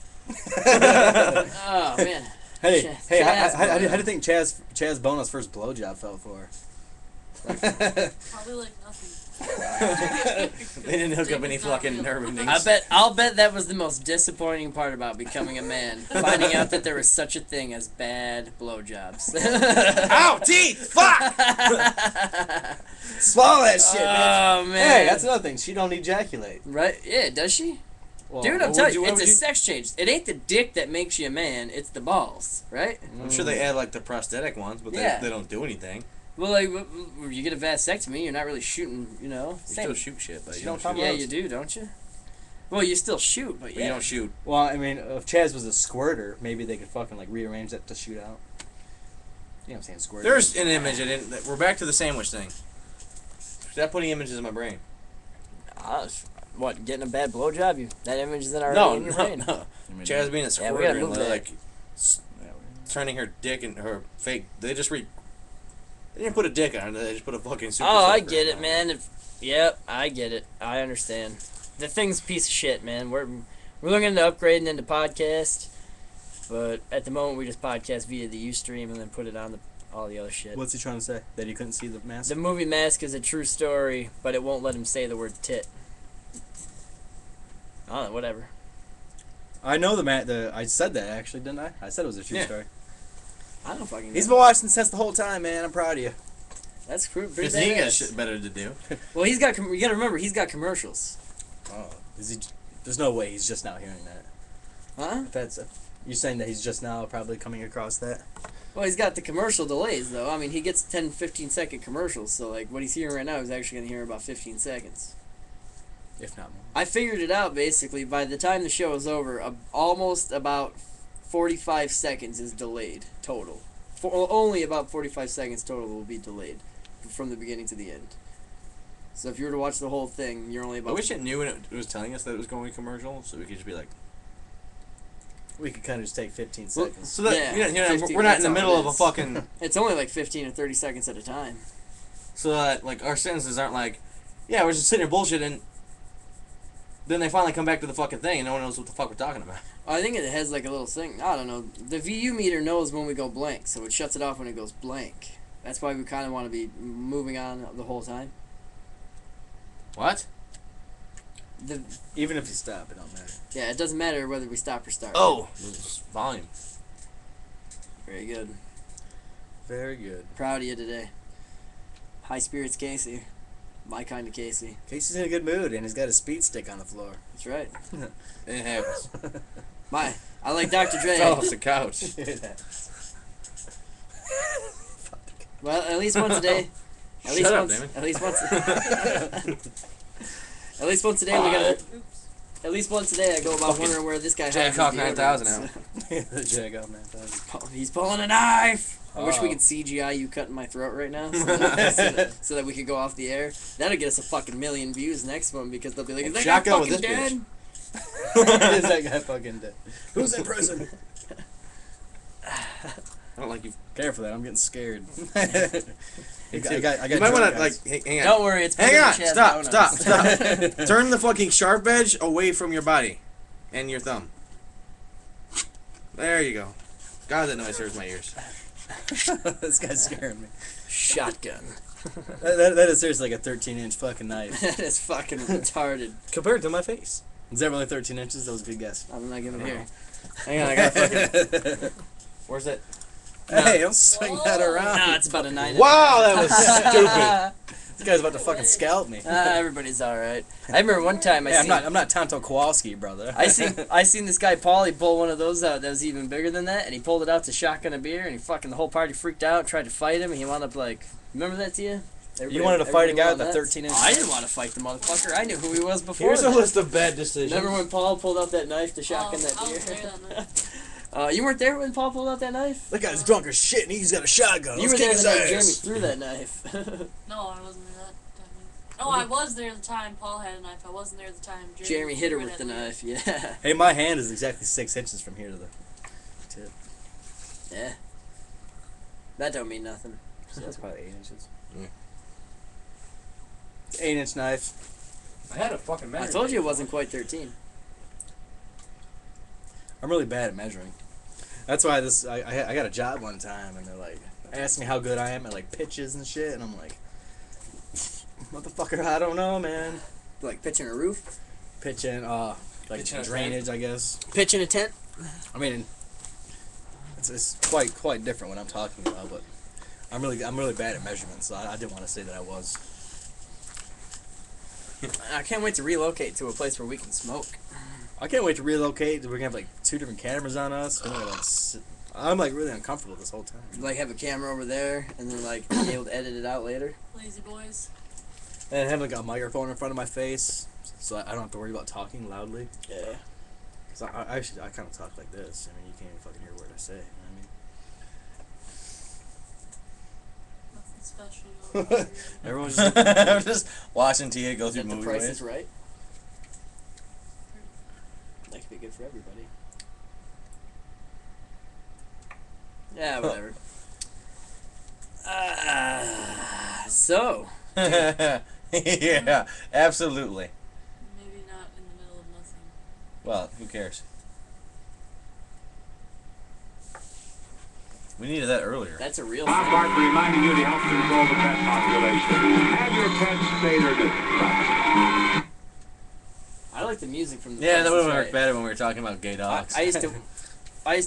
Oh man. Hey, Chaz- hey, Chaz how do you Bono. think Chaz Bono's first blowjob felt for? Probably like nothing. They didn't hook up any fucking nerve endings. I'll bet that was the most disappointing part about becoming a man. Finding out that there was such a thing as bad blowjobs. Ow, teeth! Fuck! Swallow that shit, man. Oh man. Hey, that's another thing. She don't ejaculate. Right? Yeah, does she? Well, Dude, I'm what telling would you, what it's a would sex change. It ain't the dick that makes you a man, it's the balls, right? I'm sure they add like the prosthetic ones, but Yeah. they don't do anything. Well, like, you get a vasectomy, you're not really shooting, you know? You Same. still shoot shit, but you You don't don't shoot. Yeah, you do, don't you? Well, you still shoot, but But yeah. you don't shoot. Well, I mean, if Chaz was a squirter, maybe they could fucking like rearrange that to shoot out. You know what I'm saying? Squirter. There's an image. I didn't. We're back to the sandwich thing. Stop putting images in my brain. What, getting a bad blowjob? That image is in our No, in your no, brain. no. Chaz being a Yeah, squirter we gotta and move that. like turning her dick and her fake. They just They didn't put a dick on it. They just put a fucking super. Oh, I soaker get it, on man. Yep, I get it. I understand. The thing's a piece of shit, man. We're looking into upgrading into podcast, but at the moment we just podcast via the Ustream and then put it on all the other shit. What's he trying to say? That he couldn't see the mask? The movie Mask is a true story, but it won't let him say the word tit. I don't know, whatever. I know I said that actually, didn't I? I said it was a true Yeah. story. I don't fucking know. He's been watching since the whole time, man. I'm proud of you. That's pretty Because he got badass. shit better to do. Well, you gotta remember, he's got commercials. Oh, is he? There's no way he's just now hearing that. Huh? If that's you're saying that he's just now probably coming across that. Well, he's got the commercial delays, though. I mean, he gets 10, 15-second commercials, so, like, what he's hearing right now, he's actually going to hear in about 15 seconds. If not more. I figured it out, basically. By the time the show is over, almost about 45 seconds is delayed, total. Only about 45 seconds total will be delayed from the beginning to the end. So if you were to watch the whole thing, you're only I about... wish it knew when it was telling us that it was going commercial, so we could just be like. We could kind of just take 15 Well, seconds. so that Yeah, you know, 15, we're not in that's the all middle it of a is. fucking. It's only like 15 or 30 seconds at a time. So that like our sentences aren't like, yeah, we're just sitting here bullshitting. Then they finally come back to the fucking thing, and no one knows what the fuck we're talking about. I think it has like a little thing. I don't know. The VU meter knows when we go blank, so it shuts it off when it goes blank. That's why we kind of want to be moving on the whole time. What? Even if you stop, it don't matter. Yeah, it doesn't matter whether we stop or start. Oh, volume. Very good. Very good. Proud of you today. High spirits, Casey. My kind of Casey. Casey's in a good mood, and he's got a speed stick on the floor. That's right. It happens. I like Dr. Dre. Fell off the couch. Well, at least once a day. At Shut least up, once. Damon. At least once. At least once a day we gotta. Oops. At least once a day I go about Fucking wondering where this guy hides Jack Hawk his 9000 deodorants. out. The Jag 9000. He's pulling a knife. I wish we Oh. could CGI you cutting my throat right now, so that we could go off the air. That'll get us a fucking million views next one because they'll be like, "Is that guy Shotgun with fucking this dead?" Is that guy fucking dead? Who's in prison? I don't like you. Careful, that I'm getting scared. I I got got you might want to drunk like guys. hang on. Don't worry, it's Hang on. Chaz Stop. Donuts. Stop. Turn the fucking sharp edge away from your body and your thumb. There you go. God, that noise hurts my ears. This guy's scaring me. Shotgun. That is seriously like a 13-inch fucking knife. That is fucking retarded. Compared to my face. Is that really 13 inches? That was a good guess. I'm not giving it here. Hang on, I got fucking. Where's that? Hey, don't swing that around. No, it's about a 9. Wow, that was stupid. This guy's about to fucking scalp me. Everybody's all right. I remember one time Hey, I'm not Tonto Kowalski, brother. I seen this guy Paulie pull one of those out that was even bigger than that, and he pulled it out to shotgun a beer, and he fucking the whole party freaked out, tried to fight him, and he wound up like, remember that to you? You wanted to fight a guy with a everybody 13 inch. I didn't want to fight the motherfucker. I knew who he was before. Here's a that. list of bad decisions. Remember when Paul pulled out that knife to shotgun that I was there beer? that night. You weren't there when Paul pulled out that knife? That guy's drunk as shit and he's got a shotgun. You Let's were kick there his the night ass. Jeremy threw that knife. No, I wasn't there that time. No, I was there the time Paul had a knife. I wasn't there the time Jeremy hit her threw with it the at me. knife, yeah. Hey, my hand is exactly 6 inches from here to the tip. Yeah. That don't mean nothing. So that's probably 8 inches. Yeah. It's 8-inch knife. I had a fucking I told you it wasn't quite 13. I'm really bad at measuring. That's why I got a job one time and they're like asking me how good I am at like pitches and shit and I'm like, motherfucker, I don't know, man. Like pitching a roof? Pitching, like Pitching a drainage, I guess. Pitching a tent? I mean, it's quite different what I'm talking about, but I'm really bad at measurements, so I didn't want to say that I was. I can't wait to relocate to a place where we can smoke. I can't wait to relocate. We're gonna have like 2 different cameras on us. We're gonna, like, I'm like really uncomfortable this whole time. Like have a camera over there and then like be able to edit it out later. Lazy boys. And have like a microphone in front of my face, so I don't have to worry about talking loudly. Yeah. Cause I kind of talk like this. I mean, you can't even fucking hear a word I say. You know what I mean? Nothing special. Everyone's just I'm just watching Tia go Is through that the movie Price ways. is Right? That could be good for everybody. Yeah, whatever. So, Yeah, absolutely. Maybe not in the middle of nothing. Well, who cares? We needed that earlier. that's a real Bob thing. Barker reminding you to help control the pet population. Have your pets spayed or neutered. I like the music from the Yeah, Price that would is have Right. worked better when we were talking about gay dogs. I used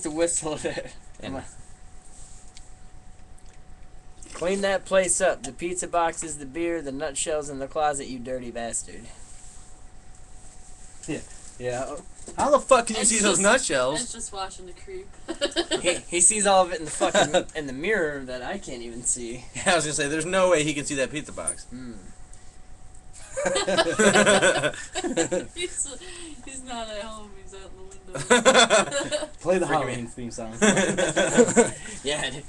to whistle it. And- Clean that place up. The pizza boxes, the beer, the nutshells in the closet, you dirty bastard. yeah. How the fuck can you It's see those just- nutshells? It's just watching the creep. He sees all of it in the fucking in the mirror that I can't even see. Yeah, I was gonna say, there's no way he can see that pizza box. He's not at home. He's out in the window. Play the Freaking Halloween me. theme song. Yeah. I don't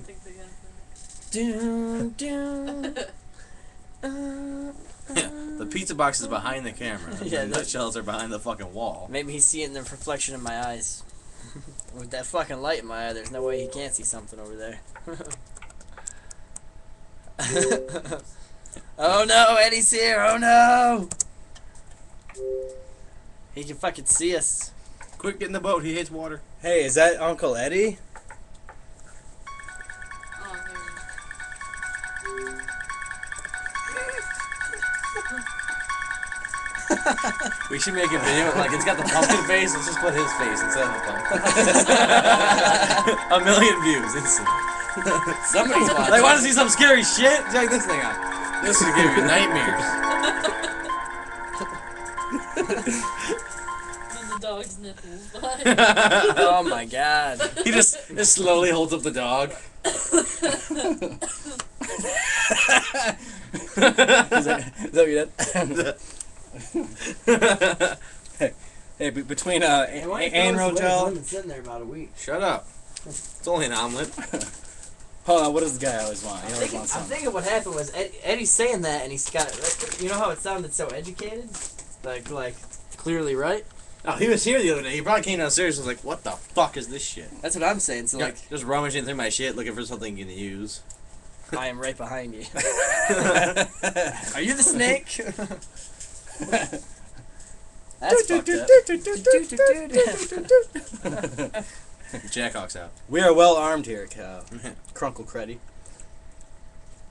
think they got that. The pizza box is behind the camera. Yeah, the that- nutshells are behind the fucking wall. Maybe he's seeing the reflection in my eyes. With that fucking light in my eye, there's no way he can't see something over there. Oh no, Eddie's here! Oh no! He can fucking see us. Quick, get in the boat. He hates water. Hey, is that Uncle Eddie? Oh, there We should make a video. Like, it's got the pumpkin face. Let's just put his face instead of the pumpkin. 1 million views. Instant. Somebody's watching. Like, want to see some scary shit? Check this thing out. This will give you nightmares. And the dog's nipples. Oh my god. He just slowly holds up the dog. Is that what you did? Hey, between Anne Rogel. It's in there about a week. Shut up. It's only an omelet. Hold on, what does the guy always want? He I'm always thinking, wants I'm something. thinking what happened was Eddie's saying that, and he's got it. You know how it sounded so educated, like clearly right. Oh, he was here the other day. He probably came downstairs and was like, what the fuck is this shit? That's what I'm saying. So like, Just rummaging through my shit looking for something you can use. I am right behind you. Are you the snake? That's fucked up. Jackhawk's out. We are well armed here, Cal. Crunkle Creddy.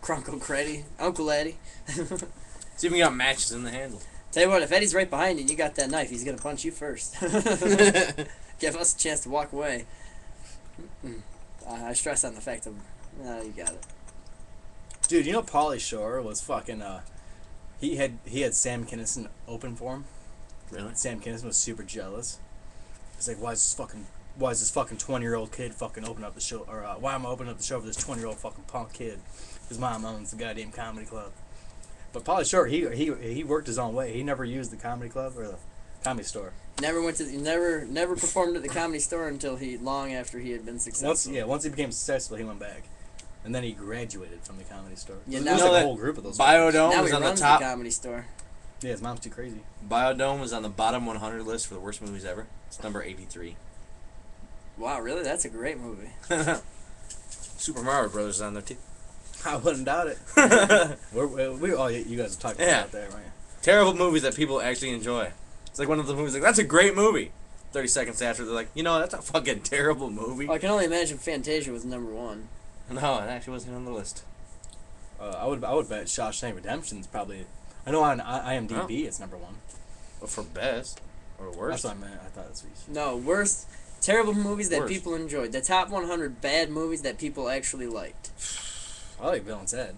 Crunkle Creddy, Uncle Eddie. See if we got matches in the handle. Tell you what, if Eddie's right behind you and you got that knife, he's gonna punch you first. Give us a chance to walk away. I stress on the fact of, you got it. Dude, you know Pauly Shore was fucking he had Sam Kinison open for him. Really? Sam Kinison was super jealous. He's like, why is this fucking 20-year-old kid fucking open up the show, or why am I opening up the show for this 20-year-old fucking punk kid? His mom owns the goddamn comedy club. But Pauly Shore, he worked his own way. He never used the comedy club or the comedy store. Never performed at the Comedy Store until long after he had been successful. Once he became successful, he went back. And then he graduated from the comedy store. Yeah, So now there's know like a that whole group of those. Biodome Now was he on the runs top. the Comedy Store. Yeah, his mom's too crazy. Biodome was on the bottom 100 list for the worst movies ever. It's number 83. Wow, really? That's a great movie. Super Mario Brothers is on there too. I wouldn't doubt it. You guys are talking Yeah. about that, right? Terrible movies that people actually enjoy. It's like one of the movies like, that's a great movie. 30 seconds after, they're like, that's a fucking terrible movie. I can only imagine Fantasia was number one. No, it actually wasn't on the list. I would bet Shawshank Redemption's probably. I know on IMDb it's number one. But for best or worst. That's what I meant. I thought that's what you said. No, worst. Terrible movies that Worst. people enjoyed. The top 100 bad movies that people actually liked. I like Bill and Ted.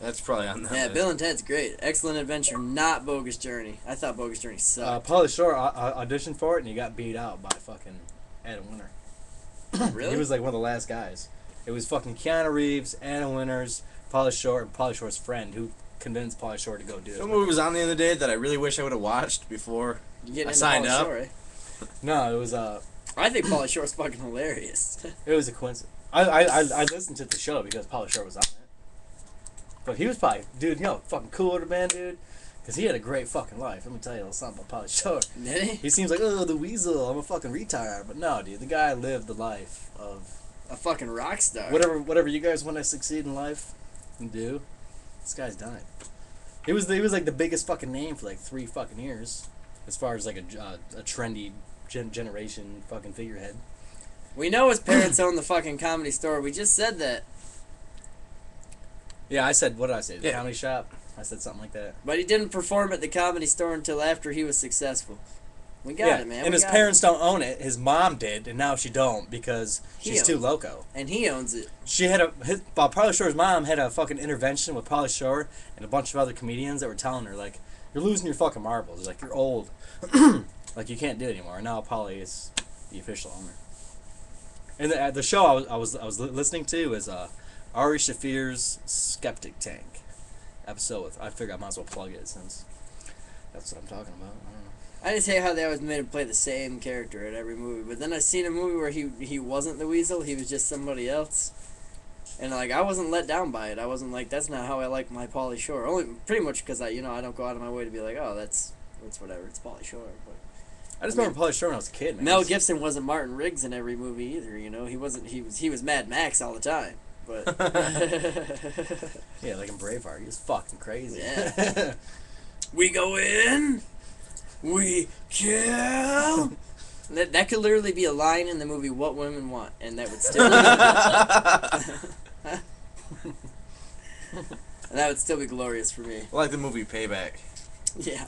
That's probably on that Yeah, list. Bill and Ted's great. Excellent Adventure, not Bogus Journey. I thought Bogus Journey sucked. Pauly Shore auditioned for it and he got beat out by fucking Adam Winter. Really? He was like one of the last guys. It was fucking Keanu Reeves, Adam Winters, Pauly Shore, and Pauly Shore's friend who convinced Pauly Shore to go do You know it. what movie was on the other day that I really wish I would have watched before? You getting I into signed Pauly up. Shore, eh? No, it was I think Pauly Shore's fucking hilarious. It was a coincidence. I listened to the show because Pauly Shore was on it. But he was probably, dude, fucking cool to man, dude. Because he had a great fucking life. Let me tell you a little something about Pauly Shore. Did he? He seems like, oh, the weasel, I'm a fucking retard. But no, dude, the guy lived the life of A fucking rock star. whatever you guys want to succeed in life and do. This guy's done it. He was like the biggest fucking name for like 3 fucking years. As far as like a trendy generation fucking figurehead. We know his parents own the fucking Comedy Store. We just said that. Yeah, I said, what did I say? The Yeah. comedy shop? I said something like that. But he didn't perform at the Comedy Store until after he was successful. We got it, man. And We his got parents don't own it. His mom did, and now she don't because He she's owns too it. loco. And he owns it. She had Pauly Shore's mom had a fucking intervention with Pauly Shore and a bunch of other comedians that were telling her, like, you're losing your fucking marbles. Like, you're old. Like, you can't do it anymore. And now Pauly is the official owner. And the show I was listening to is Ari Shafir's Skeptic Tank episode. I figured I might as well plug it since that's what I'm talking about. I don't know. I just hate how they always made him play the same character at every movie. But then I seen a movie where he wasn't the weasel. He was just somebody else. And like I wasn't let down by it. I wasn't like that's not how I like my Pauly Shore. Only pretty much because I don't go out of my way to be like that's whatever. It's Pauly Shore. But I just remember Pauly Shore when I was a kid, man. Mel Gibson wasn't Martin Riggs in every movie either. He wasn't. He was Mad Max all the time. But Yeah, like in Braveheart, he was fucking crazy. Yeah. We go in, we kill. That could literally be a line in the movie What Women Want, and that would still and that would still be glorious for me. I like the movie Payback. Yeah.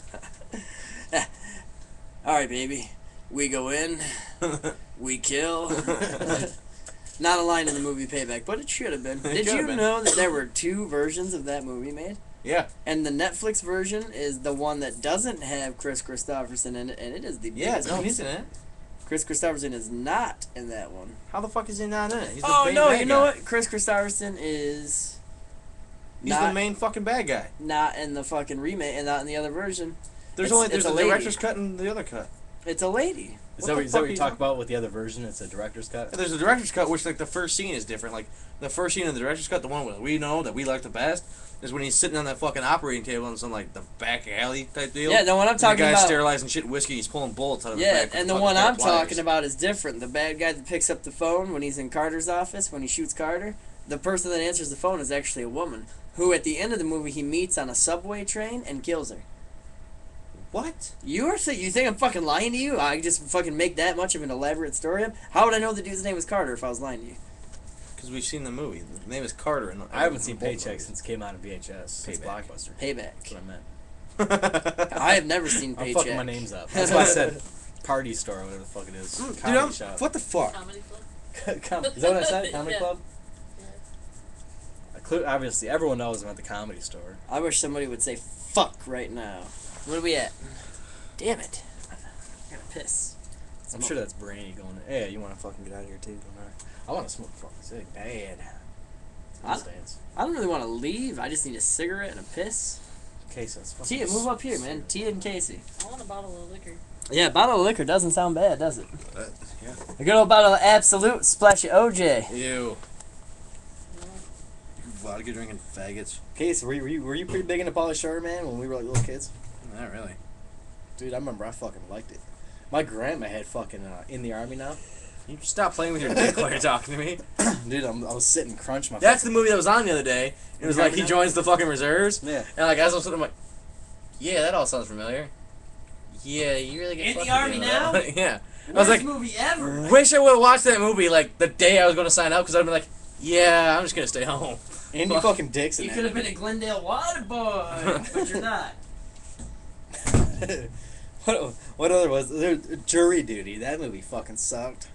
All right, baby. We go in, we kill. Not a line in the movie Payback, but it should have been. Did you know that there were 2 versions of that movie made? Yeah. And the Netflix version is the one that doesn't have Chris Christopherson in it, and it is the Yeah, biggest no, piece. he's in it. Chris Christopherson is not in that one. How the fuck is he not in it? He's the Oh main no, bad you know guy. what? Chris Christopherson is He's the Not- main fucking bad guy. Not in the fucking remake, and not in the other version. There's It's a a lady. director's cut and the other cut. It's a lady. Is What that the what fuck you are talk you- about with the other version? It's a director's cut. And there's a director's cut, which like the first scene is different. Like the first scene in the director's cut, the one that we know that we like the best, is when he's sitting on that fucking operating table in some like the back alley type deal. Yeah, the one I'm And talking the guy's about. sterilizing shit whiskey. He's pulling bullets out of his Yeah, back. with and the fucking one pair I'm of pliers. talking about is different. The bad guy that picks up the phone when he's in Carter's office, when he shoots Carter, the person that answers the phone is actually a woman, who at the end of the movie he meets on a subway train and kills her. What? You think I'm fucking lying to you? I just fucking make that much of an elaborate story up? How would I know the dude's name was Carter if I was lying to you? Because we've seen the movie. The name is Carter. And I haven't seen Paycheck since it came out on VHS. Since Payback. Blockbuster. Payback. That's what I meant. I have never seen I'm Paycheck. fucking my names up. That's why I said party store or whatever the fuck it is. Dude, Comedy shop. what the fuck? Comedy club. Is that what I said? Comedy Yeah. club? Yeah. Obviously, everyone knows I'm at the comedy store. I wish somebody would say fuck right now. What are we at? Damn it. I gotta piss. I'm sure that's Brandy going, hey, you want to fucking get out of here too? Don't matter. I want to smoke a fucking cig. Bad. I- Stands. I don't really want to leave. I just need a cigarette and a piss. Casey, let's fucking Tia, move up here, man. Tia and Casey. I want a bottle of liquor. Yeah, bottle of liquor doesn't sound bad, does it? Yeah. A good old bottle of Absolute Splash of OJ. Ew. Vodka drinking faggots. Casey, were you pretty big into Polly Shore, man, when we were like little kids? Not really. Dude, I remember I fucking liked it. My grandma had fucking in the army now. You stop playing with your dick while you're talking to me. Dude, I was sitting crunch my. That's the movie that was on the other day. It was like he joins the fucking reserves. Yeah. And like as I'm sitting, I'm like, yeah, that all sounds familiar. Yeah, you really get In the fucking army into now? that. Yeah. I was like, movie ever. wish I would have watched that movie like the day I was going to sign up because I'd been like, yeah, I'm just gonna stay home. Andy fucking Dixon. You could have been a Glendale water boy, but you're not. what other was there? Jury Duty? That movie fucking sucked.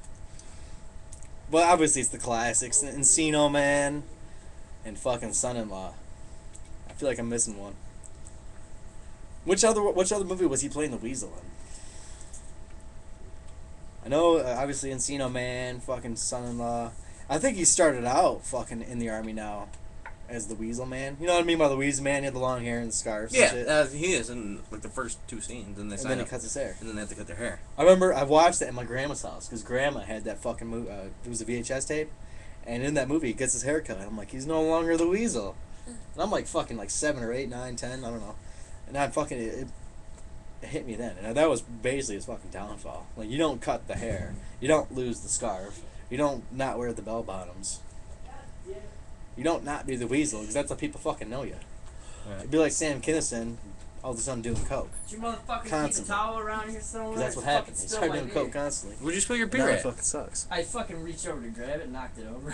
Well, obviously it's the classics: Encino Man, and fucking Son-in-Law. I feel like I'm missing one. Which other movie was he playing the Weasel in? I know, obviously Encino Man, fucking Son-in-Law. I think he started out fucking in the army now, as the Weasel Man. You know what I mean by the Weasel Man? He had the long hair and the scarves. and shit. Yeah, he is in like the first two scenes, and they And sign then he up, cuts his hair. and then they have to cut their hair. I remember I watched that at my grandma's house because grandma had that fucking movie. It was a VHS tape, and in that movie he gets his hair cut. I'm like, he's no longer the Weasel. And I'm like fucking like 7 or 8, 9, 10, I don't know. And I fucking it hit me then, and that was basically his fucking downfall. Like, you don't cut the hair, you don't lose the scarf, you don't not wear the bell bottoms, you don't not do the Weasel because that's how people fucking know you. Right. It'd be like Sam Kinison all of a sudden doing coke. Did you motherfuckers keep Constantly. a towel around here somewhere? 'Cause that's what Fucking happens. You spill start my doing beer. coke constantly. Where'd you spill your Now beer it at? fucking sucks. I fucking reached over to grab it, knocked it over.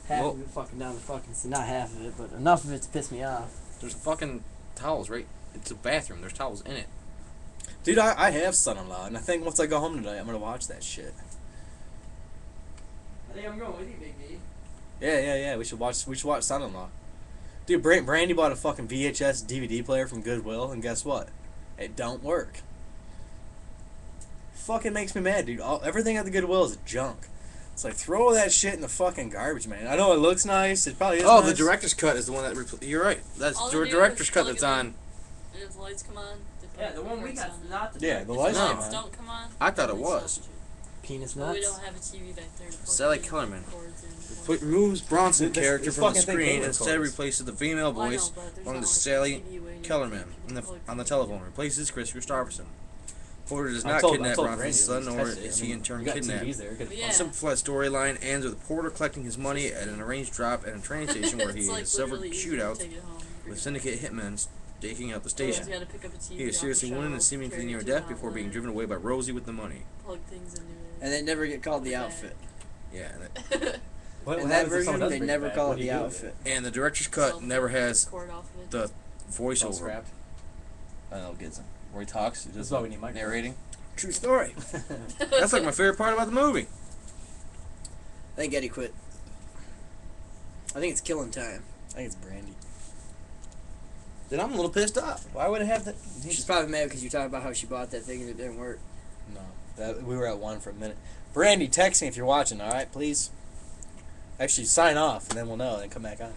Half Well- of it fucking down the fucking, not half of it, but enough of it to piss me off. There's fucking towels, right? It's a bathroom. There's towels in it. Dude, I have Son-in-Law, and I think once I go home tonight, I'm gonna watch that shit. I think I'm going with you, Big D. Yeah. We should watch Son-in-Law. Dude, Brandy bought a fucking VHS DVD player from Goodwill, and guess what? It don't work. Fucking makes me mad, dude. Everything at the Goodwill is junk. It's like, throw that shit in the fucking garbage, man. I know it looks nice. It probably is Oh, nice. the director's cut is the one that. You're right. That's All the they do director's is cut plug that's it in. on. And if the lights come on, they put Yeah, the one we lights got on. not the Yeah, the If lights the come lights on. don't come on, I thought it then was. stop. penis But we nuts. don't have a TV back there to plug Sally in Kellerman. cords and Put moves Bronson This- character this from the fucking thing screen came with instead cords. replaces the female Well, I know, voice but there's on not the like a Sally TV way to Kellerman plug on the things telephone. in. Replaces Chris Christopherson. Porter does I not told kidnap Brandy Bronson's to son, nor test it. is I he mean, in turn we got kidnapped. TVs there. Could- But yeah. A simplified storyline ends with Porter collecting his money at an arranged drop at a train station where he It's, like, suffered literally easy to shootouts take it home. with syndicate hitmen staking out the Otherwise, station. you gotta pick up a TV He is off seriously the wounded and shelf, seemingly carry near it to death an before being outlet, driven away by Rosie with the money. plug things into it. And they never get called the outfit. Yeah, and What- In what that happens if someone version, does they bring never back? call What it do the you do with outfit. and the director's cut never has Cord off of it. the It's all voiceover. scrapped. I don't know, gets him. Where he talks, he That's just why we need microphones. narrating. True story. That's like my favorite part about the movie. I think Eddie quit. I think it's killing time. I think it's Brandy. Then I'm a little pissed off. Why would it have that? She's probably mad because you talked about how she bought that thing and it didn't work. No, that we were at one for a minute. Brandy, text me if you're watching. All right, please. Actually, sign off and then we'll know, and then come back on.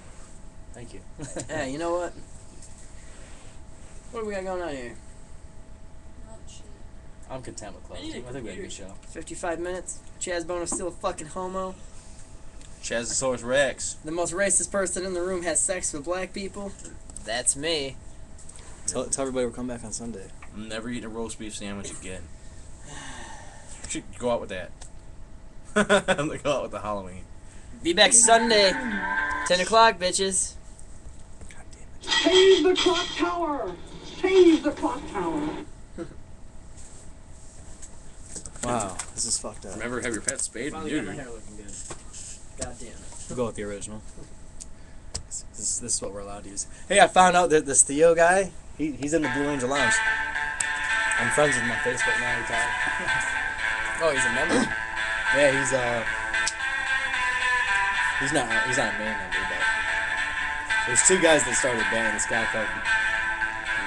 Thank you. Yeah, you know what? What do we got going on here? Not shit. I'm content with close. I need a I think we had a good computer. show. 55 minutes. Chaz Bono's still a fucking homo. Chazosaurus Rex. The most racist person in the room has sex with black people. That's me. Tell everybody we're coming back on Sunday. I'm never eating a roast beef sandwich again. Should go out with that. I'm gonna go out with the Halloween. Be back Sunday, 10 o'clock, bitches. God damn it. Save the clock tower! Save the clock tower! Wow, this is fucked up. Remember, have your pet spayed and Finally got my neutered. hair looking good. God damn it. We'll go with the original. This is what we're allowed to use. Hey, I found out that this Theo guy, he's in the Blue Angel Lounge. I'm friends with him on Facebook now. We talk. Oh, he's a member? Yeah, he's not a main member, but there's two guys that started a band. This guy called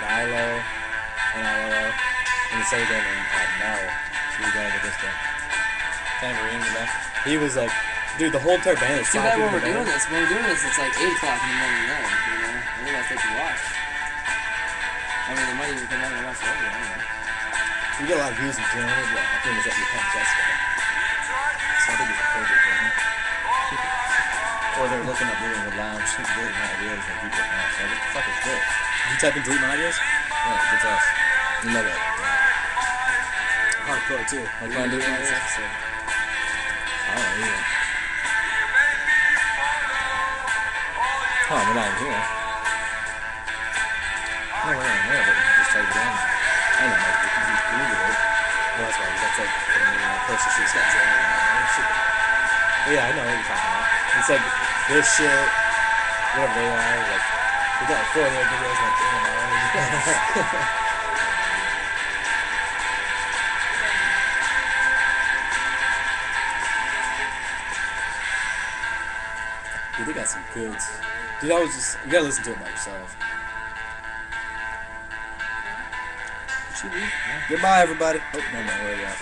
Nilo, N-I-L-O, and this other guy named Mel. So we got this guy. Tambourine in the back. He was like, dude, the whole entire band is Too 5 bad people when in the we're doing band. this. When we're doing this, it's like 8 o'clock in the morning now, you know? I think I'll take a watch. I mean, they might even come out and watch later, I don't know. We get a lot of views in Germany, but I think it's at your punk Jessica. So I think it's a perfect thing. Or they're looking up Blue Angel Lounge, deleting my ideas, and keep getting out. So what the fuck is this? Did you type in delete my ideas? Yeah, it gets us. You know that. Hardcore too. Like when I do it in this episode. I don't know either. Oh, we're not in here. No, we're not in there, but you just type it in. I know, like, if you Google it. Well, that's why, 'cause that's like from the person she's got yeah, I know what you're talking about. It's like this shit, whatever they are, like, we got like 4 other videos like in and out. Dude, they got some goods. Dude, you gotta listen to it by yourself. Goodbye, everybody. Oh, no, where are you at?